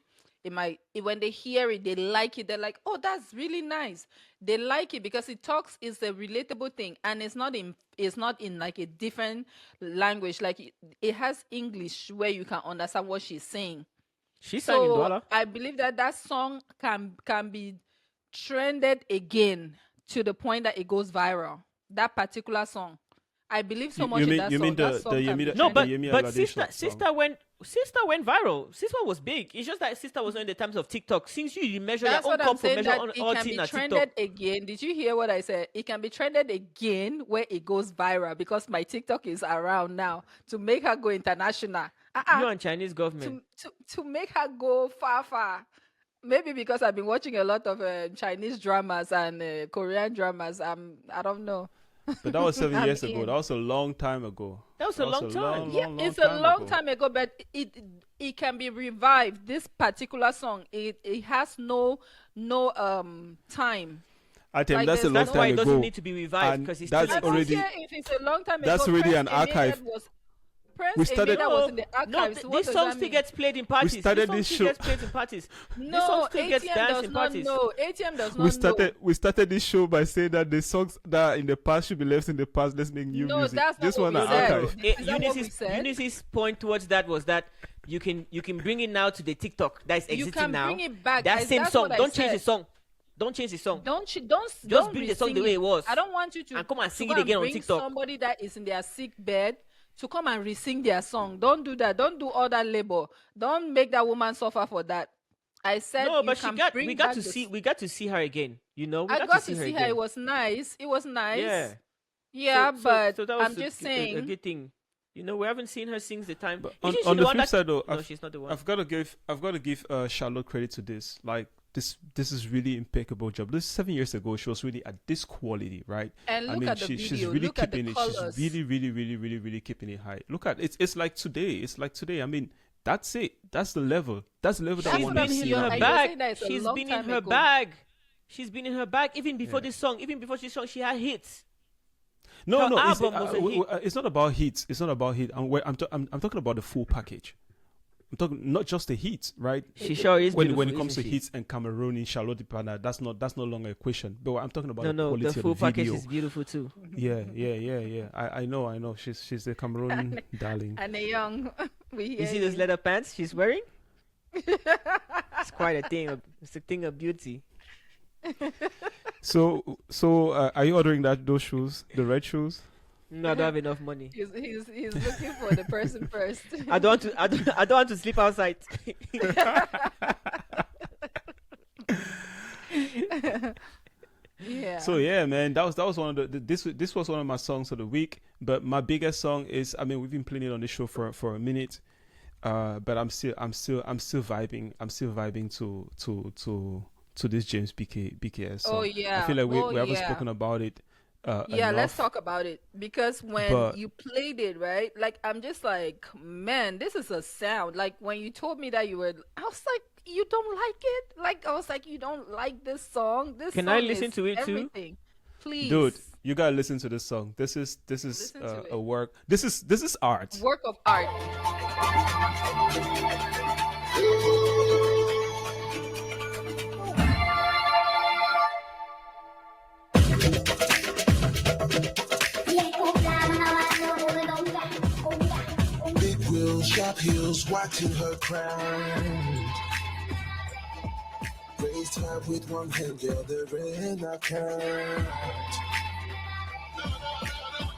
when they hear it, they like it. They're like, oh, that's really nice. They like it because it's a relatable thing, and it's not in like a different language. Like, it has English where you can understand what she's saying. She sang in So Douala. I believe that song can be trended again to the point that it goes viral. That particular song, I believe so much in that song. That song can be No, but Yemi but Alade sister went viral. Sister was big. It's just that sister was not in the times of TikTok. Since you measure That's your own what I'm comp saying. measure That on it all can team be at trended TikTok. again. Did you hear what I said? It can be trended again where it goes viral, because my TikTok is around now to make her go international. You and Chinese government. To make her go far. Maybe because I've been watching a lot of Chinese dramas and Korean dramas. I don't know. But that was 7 I'm years ago. in. That was a long time ago. That was a long time. Yeah, it's a long time ago, but it can be revived. This particular song, it has no time. I tell you, Like, that's a there's long That's why it time doesn't ago. need to be revived, And because it's that's I still don't already- care if it's a long time That's ago. already Prince an Eminem archive. Prince We started- Eminem was in the No, archives. What this does song that still mean? gets played in parties. started song this still show- gets played in parties. This No, song still gets ATM danced does in not parties. know. ATM does not know. We started this show by saying that the songs that are in the past should be left in the past. Let's make new No, music. that's not This what one we are said. archive. Is that what we said? Eunice's point towards that was that you can bring it now to the TikTok that is You existing can now. bring it back. That same That's song. what I Don't change the said. song. Don't change the song. Don't bring the song the re-sing way it was. I don't want you to And come and sing to it go again on bring TikTok. Somebody that is in their sick bed to come and re-sing their song. Don't do that. Don't do all that labor. Don't make that woman suffer for that. I said No, you but can bring we got back to the see we got to see her again. You know, we I got got to to see see her her. again. It was nice. It was nice. Yeah. Yeah, So but that was I'm just a saying. good thing. You know, we haven't seen her since the time. But Isn't she on the one flip that... side, though, No, she's not the one. I've got to give Charlotte credit to this. Like this is really impeccable job. This is 7 years ago. She was really at this quality, right? And look at the she's video. really Look at the keeping it. colors. She's really keeping it high. Look at it. It's like today. It's like today. I mean, that's it. That's the level. That's the level that I She's want been to in see. her And you're bag. saying that it's a She's long been in time her ago. bag. She's been in her bag even before Yeah. this song. Even before this song, she had hits. No, Her no, album was a hit. it's not about hits. It's not about hit. I'm talking about the full package. I'm talking not just the hits, right? She sure is When beautiful, it comes to isn't she? hits and Cameroonian Charlotte Pana, that's no longer a question. But I'm talking about No, the no, quality the full of the package video. is beautiful too. Yeah. I know. She's the Cameroon darling. And a young, we You hear see those leather pants she's wearing? It's quite a thing. It's a thing of beauty. So are you ordering those shoes, the red shoes? No, I don't have enough money. He's looking for the person first. I don't want to sleep outside. Yeah. So yeah, man, that was one of this was one of my songs of the week. But my biggest song is, I mean, we've been playing it on this show for a minute, but I'm still vibing. I'm still vibing to this James BKS song. Oh, yeah. I feel like we Oh, haven't yeah. spoken about it. Yeah, let's enough. talk about it, because when But- you played it, right? Like, I'm just like, man, this is a sound. Like, when you told me that I was like, you don't like it? Like, I was like, you don't like this song? This Can song I listen is to it too? everything. Please. Dude, you gotta listen to this song. This is Listen to a it. work. This is art. Work of art. Big wheels, sharp heels, watching her crown. Raised her with one hand, the other in her count.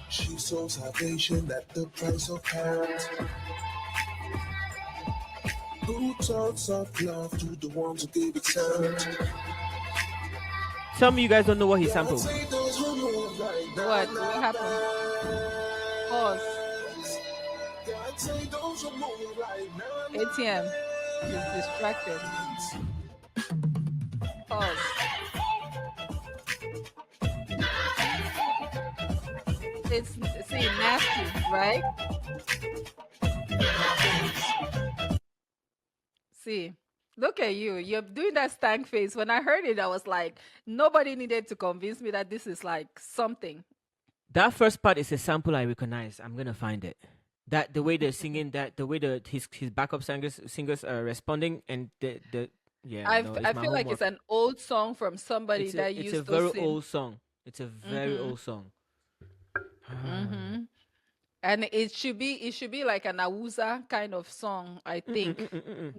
She sold salvation at the price of pounds. Who taught soft love to the ones who gave it sound? Some of you guys don't know what he sampled. Say those who move right now. What happened? Pause. God say those who move right now. ATM is distracted. Pause. It's see nasty, right? See, look at you. You're doing that stank face. When I heard it, I was like, nobody needed to convince me that this is like something. That first part is a sample I recognize. I'm gonna find it. That the way they're singing, that the way his backup singers are responding, and the yeah. I no, it's I my feel like it's homework. an old song from somebody It's that it's used a to very sing. old song. It's a very old song. Mm-hmm. And it should be like an Awusa kind of song, I think.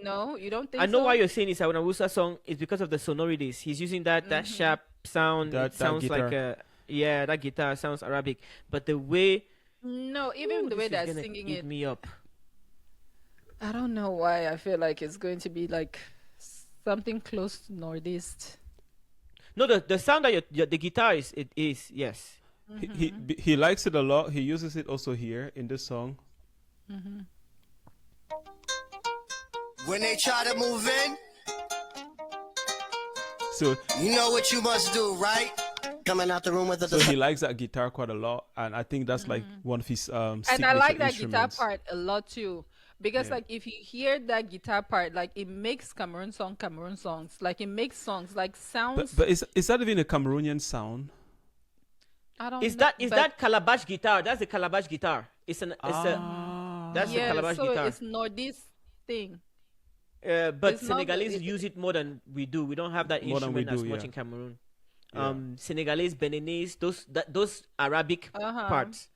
No, you don't think I know so? why you're saying it's an Awusa song. It's because of the sonorities. He's using that sharp sound. That It sounds like guitar. that guitar sounds Arabic. But the way No, even the way this is they're gonna singing eat it, me up. I don't know why I feel like it's going to be like something close to Northeast. No, the sound that the guitar is yes. He likes it a lot. He uses it also here in this song. When they try to move in, So you know what you must do, right? Coming out the room with so he likes that guitar quite a lot, and I think that's like one of his And signature I like that guitar instruments. part a lot too. Because Yeah. like if you hear that guitar part, like it makes Cameroon songs. Like it makes songs like sounds. But is that even a Cameroonian sound? I don't Is know, that but calabash guitar? That's the calabash guitar. It's a that's the yeah, calabash so guitar. it's Northeast thing. But it's not Senegalese the- use it more than we do. We don't have that More than we instrument as do, much yeah. in Cameroon. Yeah. Senegalese, Beninese, those Arabic Uh-huh. parts.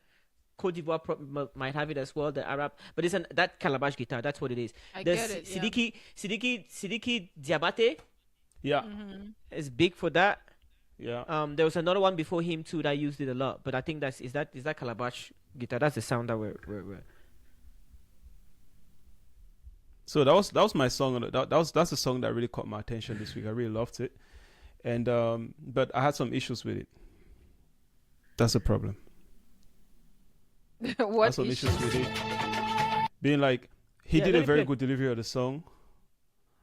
Cote d'Ivoire might have it as well, the Arab, but it's that calabash guitar. That's what it is. I The get it, yeah. Sidiki Diabate Yeah, is big for that. yeah. There was another one before him too that used it a lot, but I think is that calabash guitar. That's the sound that we're So that was my song. That's the song that really caught my attention this week. I really loved it, and but I had some issues with it. That's the problem. What some issues issues? with it. Being like, he Yeah, did let a me very play. good delivery of the song,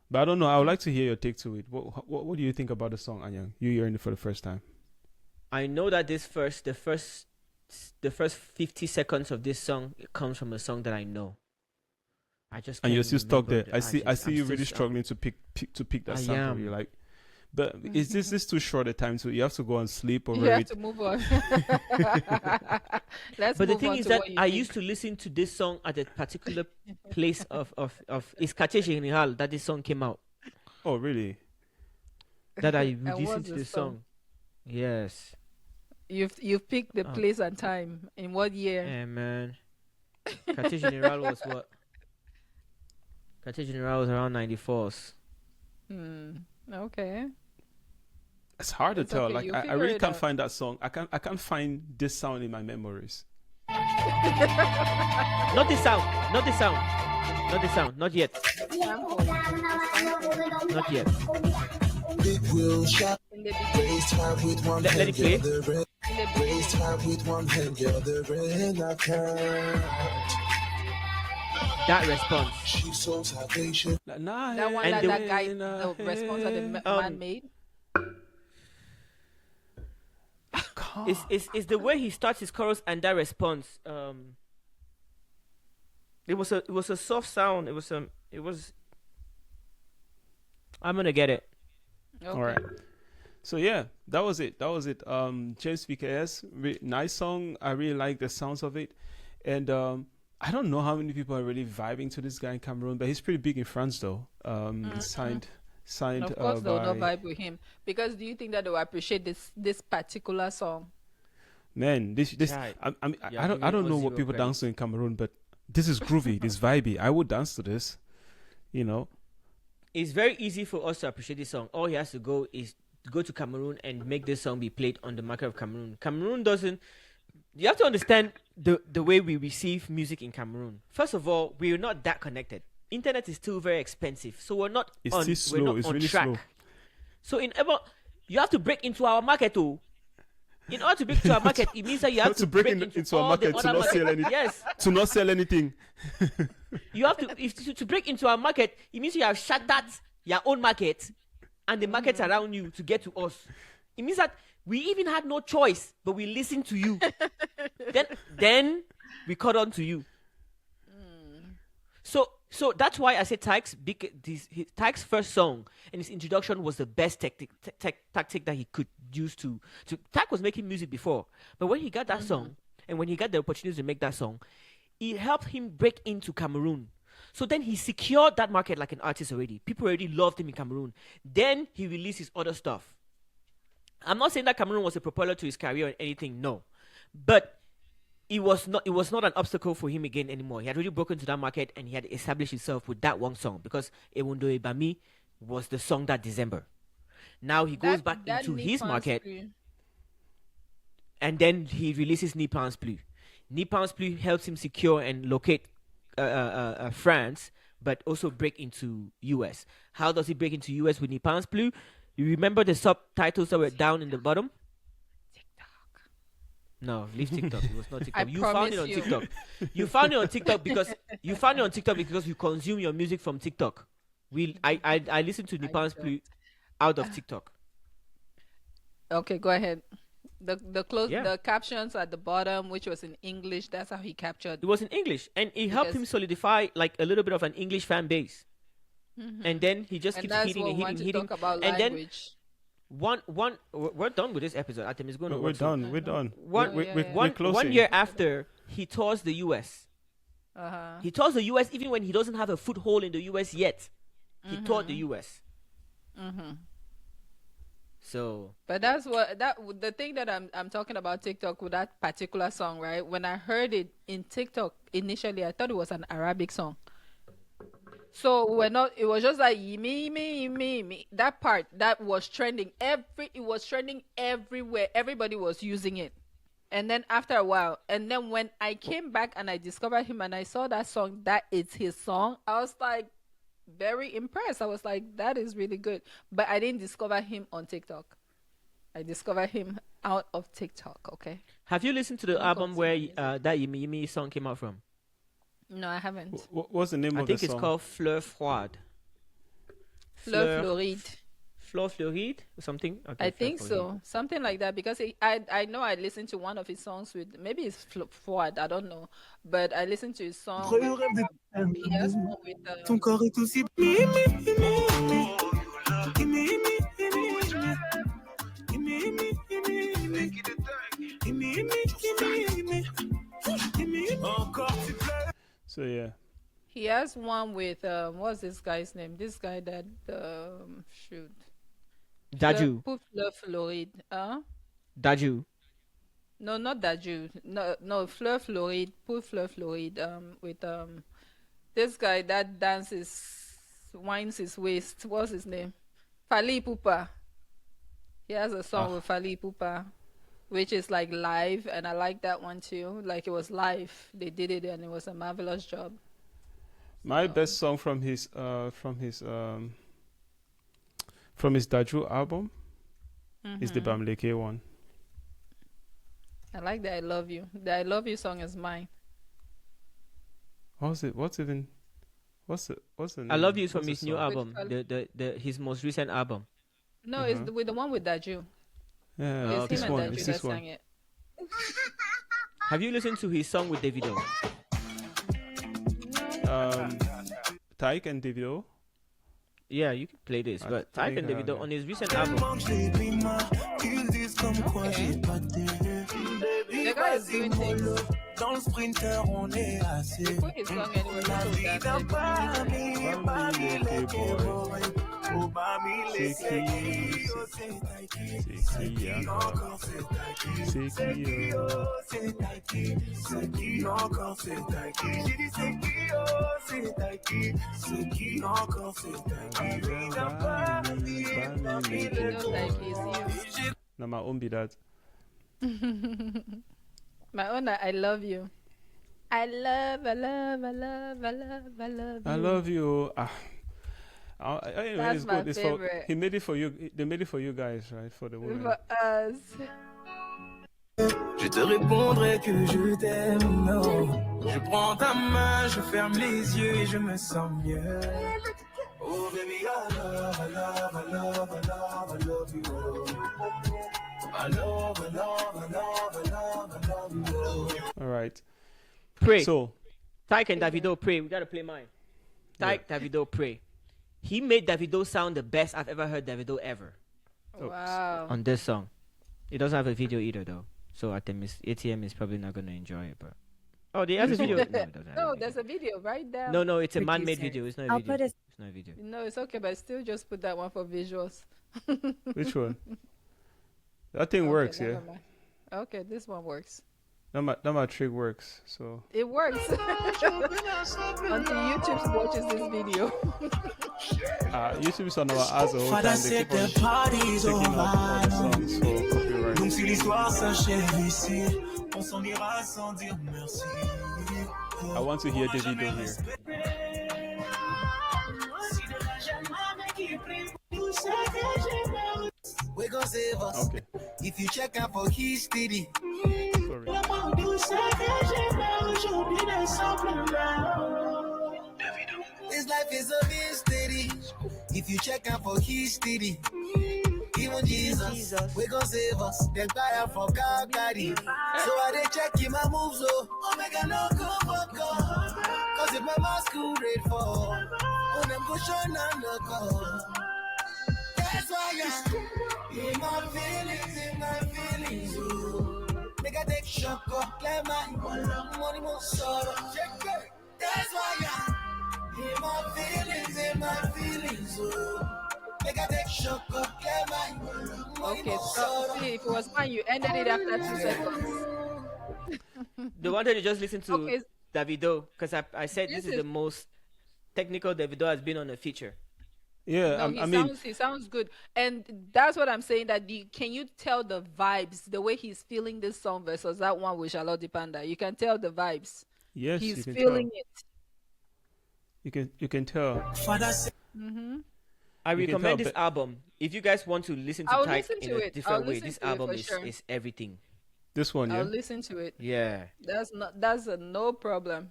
but I don't know. I would like to hear your take to it. What do you think about the song, Anyang? You hearing it for the first time? I know that the first 50 seconds of this song it comes from a song that I know. I just And you're can't still stuck remember. there. I see I'm you still. really struggling to pick that I sample. You're am. like, but is this too short a time to? You have to go and sleep You over have it. to move on. Let's But the move thing on is to that what you I think. used to listen to this song at a particular place of it's Quartier General that this song came out. Oh, really? That I would And listen what's to the this song? song. Yes. You've picked the Oh, place and time. In what year? man. Quartier General was what? Quartier General was around 94s. Okay. It's hard to It's tell. okay. Like You I figure really it can't out. find that song. I can't find this sound in my memories. Not this sound. Not this sound. Not this sound. Not yet. Sample. Sample. Not yet. Big wheel shot, In the beginning. raised her with one Let hand, it the play. other hand. In the Raised beginning. her with one hand, the other hand. I can't. That response. She's so salvation. Like, nah, That one And that the that guy, the response that the man made. It's the way he starts his chorus and that response. It was a soft sound. It was. I'm gonna get it. Okay. All right. So yeah, that was it. James BKS, nice song. I really like the sounds of it, and I don't know how many people are really vibing to this guy in Cameroon, but he's pretty big in France though. Signed Of course, they'll not by vibe with him because do you think that they will appreciate this particular song? man. This Right. I don't know what people dance to in Cameroon, but this is groovy. This vibey. I would dance to this. You know. It's very easy for us to appreciate this song. All he has to go is go to Cameroon and make this song be played on the market of Cameroon. Cameroon doesn't. You have to understand the way we receive music in Cameroon. First of all, we're not that connected. Internet is still very expensive, so we're not It's on. still slow. We're not It's on really track. slow. So you have to break into our market too. In order to break into our market, it means that you have to break into our all market the to other not sell markets. anything. Yes, To not sell anything. you have to break into our market. It means you have shattered your own market and the markets around you to get to us. It means that we even had no choice, but we listened to you. then we caught on to you. So that's why I said Tyke's first song and his introduction was the best tactic that he could use to. Tyke was making music before, but when he got that song and when he got the opportunity to make that song, it helped him break into Cameroon. So then he secured that market like an artist already. People already loved him in Cameroon. Then he released his other stuff. I'm not saying that Cameroon was a propeller to his career or anything, no. But it was not an obstacle for him again anymore. He had already broken to that market and he had established himself with that one song because Ewundo Ebami was the song that December. Now he goes back into his market and then he releases Ni Pense Plus. Ni Pense Plus helps him secure and locate France, but also break into US. How does he break into US with Ni Pense Plus? You remember the subtitles that were down in the bottom? No, leave TikTok. It was not TikTok. You found it on TikTok. You found it on TikTok because you consume your music from TikTok. I listened to Nipan's Plus out of TikTok. Okay, go ahead. Yeah. The captions at the bottom, which was in English, that's how he captured. It was in English, and it helped him solidify like a little bit of an English fan base. And then he just keeps hitting and hitting, talk about and language. then we're done with this episode. Atem is going to We're done. We're done. We're closing. 1 year after he tours the US. Uh-huh. He tours the US even when he doesn't have a foothold in the US yet. He toured the US. So, But the thing that I'm talking about TikTok with that particular song, right? When I heard it in TikTok initially, I thought it was an Arabic song. So it was just like me. That part that was trending it was trending everywhere. Everybody was using it. And then after a while, and then when I came back and I discovered him and I saw that song, that it's his song, I was like very impressed. I was like, that is really good. But I didn't discover him on TikTok. I discovered him out of TikTok, okay? Have you listened to the No album where continuity. that Yimi Yimi song came out from? No, I haven't. What's the name I of the think it's song? called Fleur Froide. Fleur Floride. Fleur Fleuride or something? Okay, I Fleur think Fleuride. so, something like that. Because I know I listened to one of his songs with maybe it's Fouad, I don't know, but I listened to his song with he has one with Ton corps est aussi So yeah. he has one with what's this guy's name? This guy that shoot Daju. Fleur Floride. Daju. No, not Daju. No, Fleur Floride. Pour Fleur Floride. With this guy that winds his waist. What's his name? Fali Pupa. He has a song with Fali Pupa, which is like live, and I like that one too. Like it was live. They did it, and it was a marvelous job. My best song from his Daju album is the Bamleke one. I like that. I love you. The I love you song is mine. What's the name? I Love You is from What's his the new song? album, Fal- his most recent album. No, it's with the one with Daju. Yeah, It's this him one. and It's Daju this that one. sang it. Have you listened to his song with Davido? Tyke and Davido. Yeah, you can play this, but I Tyke and think, Davido yeah. on his recent album. The guy is doing things. Dans le sprinter, on est assez. He put his song anywhere. People don't like it's you. Now my own be that. My own, I love you. I love you. I love you. Anyway, That's it's my good. favorite. He made it for you. They made it for you guys, right? For the women. For us. Je te répondrai que je t'aime, non. Je prends ta main, je ferme les yeux et je me sens mieux. Oh baby, I love, I love, I love, I love, I love you. I love, I love, I love, I love, I love you. All right. Pray. So Tyke and Davido, Pray. We gotta play mine. Tyke, Davido, Pray. He made Davido sound the best I've ever heard Davido ever Wow. on this song. It doesn't have a video either, though. So I think ATM is probably not gonna enjoy it. But there has a video. No, it doesn't. Have No, a video. there's a video right there. No, it's a man-made Producer. video. It's not a I'll video. put a- It's not a video. No, it's okay, but still just put that one for visuals. which one? That thing Okay, works, never yeah. mind. Okay, this one works. That my trick works. So It works. Until YouTube watches this video. YouTube is on our ass the whole Father time. They said keep on the party's taking out all the over. songs for copyright. Donc si l'histoire s'achève ici, on s'en ira sans dire merci. I want to hear Davido here. We gon' save us. Okay. If you check out for history. Sorry. This life is a mystery. If you check out for history. Even Jesus, we gon' save us. Then cry out for Calgary. So I dey checking my moves, oh. Omega no go fuck off. Cause if my masquerade fall, oh, them go shine on the call. That's why I'm in my feelings, oh. Make I take shock up, clear my money, more sorrow. Check it. That's why I'm in my feelings, oh. Make I take shock up, clear my money, Okay, more so sorrow. see, if it was fine, you ended it after 2 seconds. They wanted to just listen to Okay. Davido because I said This this is is- the most technical Davido has been on a feature. Yeah, No, I mean, he sounds good, and that's what I'm saying. That can you tell the vibes, the way he's feeling this song versus that one with Charlotte Panda? You can tell the vibes. yes, He's you can feeling tell. it. You can tell. Father said, I You can recommend tell this ba- album if you guys want to listen to I'll Tyke listen in to a it. different I'll way. listen This to it album for is sure. is everything. This one, I'll yeah. listen to it. Yeah. That's a no problem.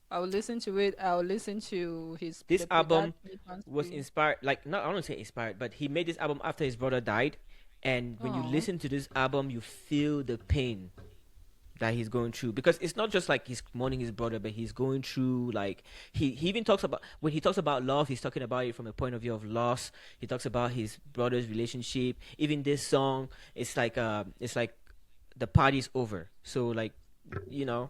I'll listen to it. I'll listen to This album that he wants was to. inspired, like, not, I don't say inspired, but he made this album after his brother died. And when you Oh, listen to this album, you feel the pain that he's going through, because it's not just like he's mourning his brother, but he's going through, like, he even talks about, when he talks about love, he's talking about it from a point of view of loss. He talks about his brother's relationship. Even this song, it's like the party's over, so, like, you know.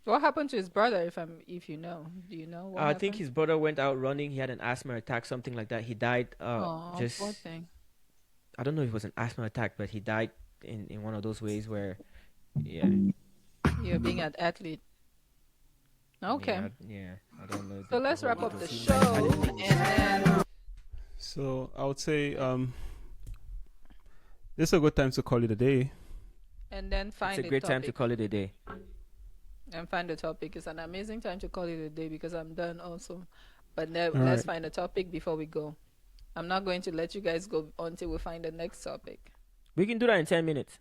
what happened to his brother? If you know, do you know what I think happened? his brother went out running. He had an asthma attack, something like that. He died. Oh, Just poor thing. I don't know if it was an asthma attack, but he died in one of those ways where, yeah, You're being an athlete. Okay. yeah. I don't know. So The let's whole wrap up the details. He show might have been- and then So I would say this is a good time to call it a day. find It's a a great time to topic. call it a day. And find a topic. It's an amazing time to call it a day because I'm done also. But All let's right. find a topic before we go. I'm not going to let you guys go until we find the next topic. We can do that in 10 minutes.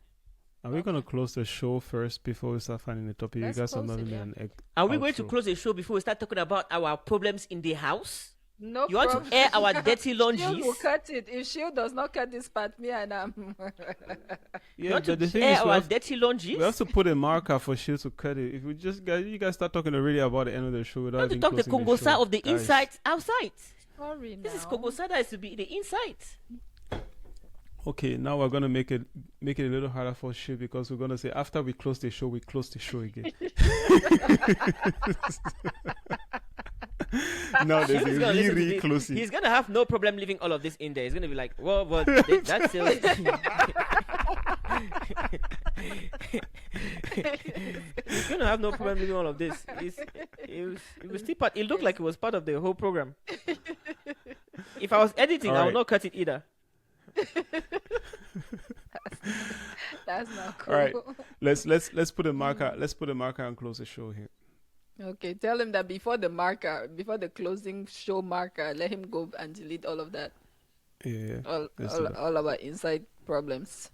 Are we gonna close the show first before we start finding the topic? Let's You guys are close not it, really yeah. an egg. Are we going to outro. close the show before we start talking about our problems in the house? No You want problem. to air our dirty Shield will laundries? cut it. If Shield does not cut this part, me and I'm. You Yeah, want but the to thing air is, our dirty laundries? we have to put a marker for shit to cut it. If we just you guys start talking already about the end of the show You without want to even talk the closing Congo show. side of the Guys, inside outside. Sorry now. This is Congo side that is to be the inside. Okay, now we're gonna make it a little harder for shit because we're gonna say after we close the show, we close the show again. Now there's He's a gonna listen to really this. closing. He's gonna have no problem leaving all of this in there. He's gonna be like, well, that's still. He's gonna have no problem leaving all of this. It was still part. It looked like it was part of the whole program. If I was editing, I Alright. would not cut it either. That's not cool. All right, let's put a marker. Let's put a marker and close the show here. Okay, tell him that before the closing show marker, let him go and delete all of that. Yeah. All, Let's all, do that. all our inside problems.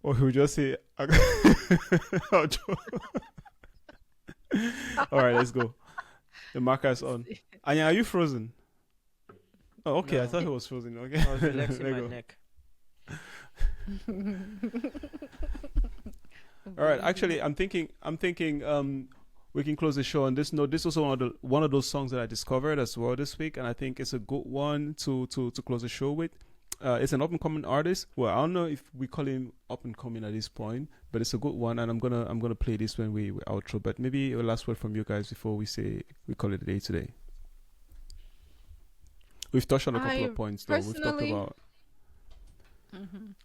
Or he would just say, All right, let's go. The marker is on. Anya, are you frozen? Oh, okay. I No. thought he was frozen. Okay. I was relaxing Let my go. neck. All right. Actually, I'm thinking. We can close the show on this note. This was one of those songs that I discovered as well this week, and I think it's a good one to close the show with. It's an up and coming artist. Well, I don't know if we call him up and coming at this point, but it's a good one, and I'm gonna play this when we outro. But maybe a last word from you guys before we call it a day today. We've touched on a couple I of points though. personally-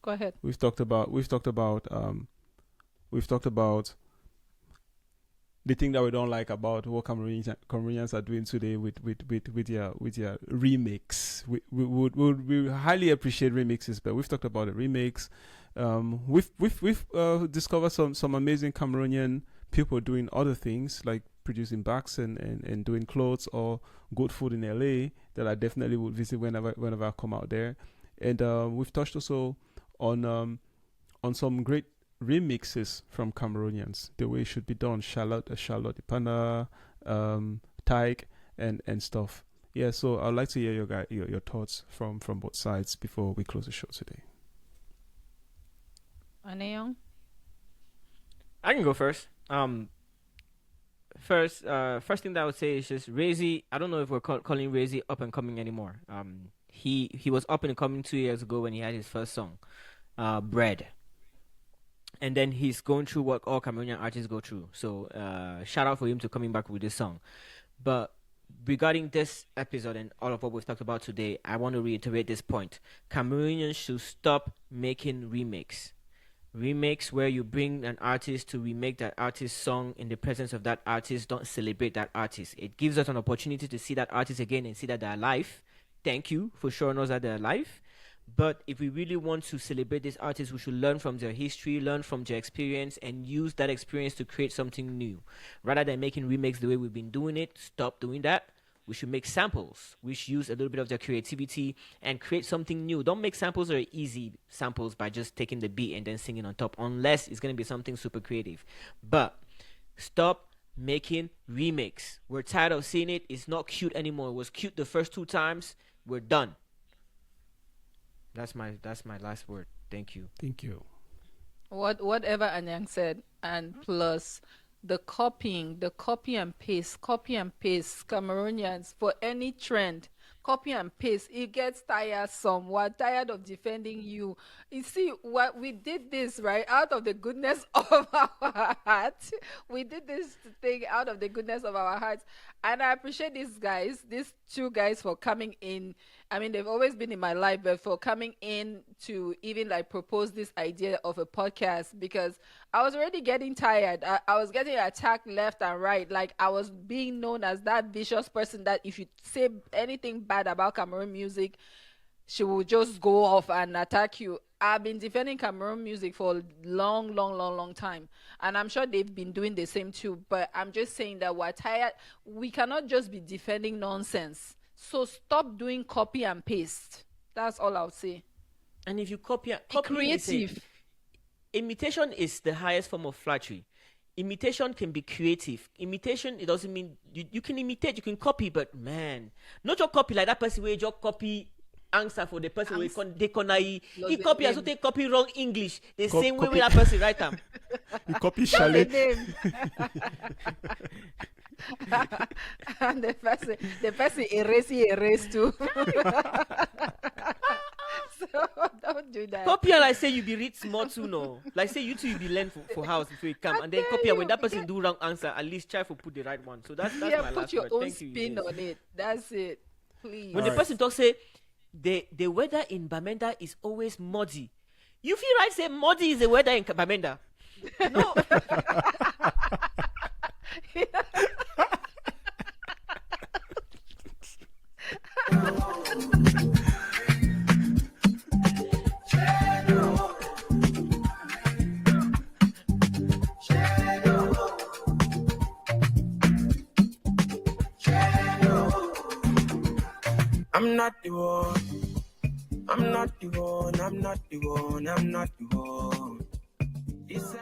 Go ahead. We've talked about the thing that we don't like about what Cameroonians are doing today with their remakes. We highly appreciate remixes, but we've talked about the remakes. We've discovered some amazing Cameroonian people doing other things like producing bags and doing clothes or good food in LA that I definitely would visit whenever I come out there. And we've touched also on some great remixes from Cameroonians, the way it should be done. Charlotte Ipana, Tyke, and stuff. Yeah, so I'd like to hear your thoughts from both sides before we close the show today. Aneong? I can go first. First thing that I would say is just Razy. I don't know if we're calling Razy up and coming anymore. He was up and coming 2 years ago when he had his first song, Bread. And then he's going through what all Cameroonian artists go through. So shout out for him to coming back with this song. But regarding this episode and all of what we've talked about today, I want to reiterate this point. Cameroonians should stop making remakes. Remakes where you bring an artist to remake that artist's song in the presence of that artist. Don't celebrate that artist. It gives us an opportunity to see that artist again and see that they're alive. Thank you for showing us that they're alive. But if we really want to celebrate these artists, we should learn from their history, learn from their experience, and use that experience to create something new. Rather than making remakes the way we've been doing it, stop doing that. We should make samples which use a little bit of their creativity and create something new. Don't make samples or easy samples by just taking the beat and then singing on top, unless it's going to be something super creative. But stop making remakes. We're tired of seeing it. It's not cute anymore. It was cute the first 2 times. We're done. That's my last word. Thank you. Thank you. Whatever Anyang said, and plus the copy and paste, Cameroonians for any trend, copy and paste. It gets tiresome. We're tired of defending you. You see, what we did this right out of the goodness of our heart. We did this thing out of the goodness of our hearts, and I appreciate these 2 guys for coming in. I mean, they've always been in my life, but for coming in to even like propose this idea of a podcast, because I was already getting tired. I was getting attacked left and right. Like, I was being known as that vicious person that if you say anything bad about Cameroon music, she will just go off and attack you. I've been defending Cameroon music for a long time. And I'm sure they've been doing the same too. But I'm just saying that we're tired. We cannot just be defending nonsense. So stop doing copy and paste. That's all I'll say. And if you copy creative. Imitation is the highest form of flattery. Imitation can be creative. Imitation, it doesn't mean you can imitate, you can copy, but man, not just copy like that person where you just copy answer for the person where they he copy as they copy wrong English the same way that person write them. You copy Chalet. And the person erase too. So don't do that. Copy like say you be read small too, no. Like say you two you be learn for house before you come, and then copy when that person do wrong answer, at least try to put the right one. So that's my last put your word. own Thank spin you. on it. That's it. Please. When the person talks say the weather in Bamenda is always muddy. You feel right say muddy is the weather in Bamenda. No. I'm not the one. I'm not the one. I'm not the one. I'm not the one. This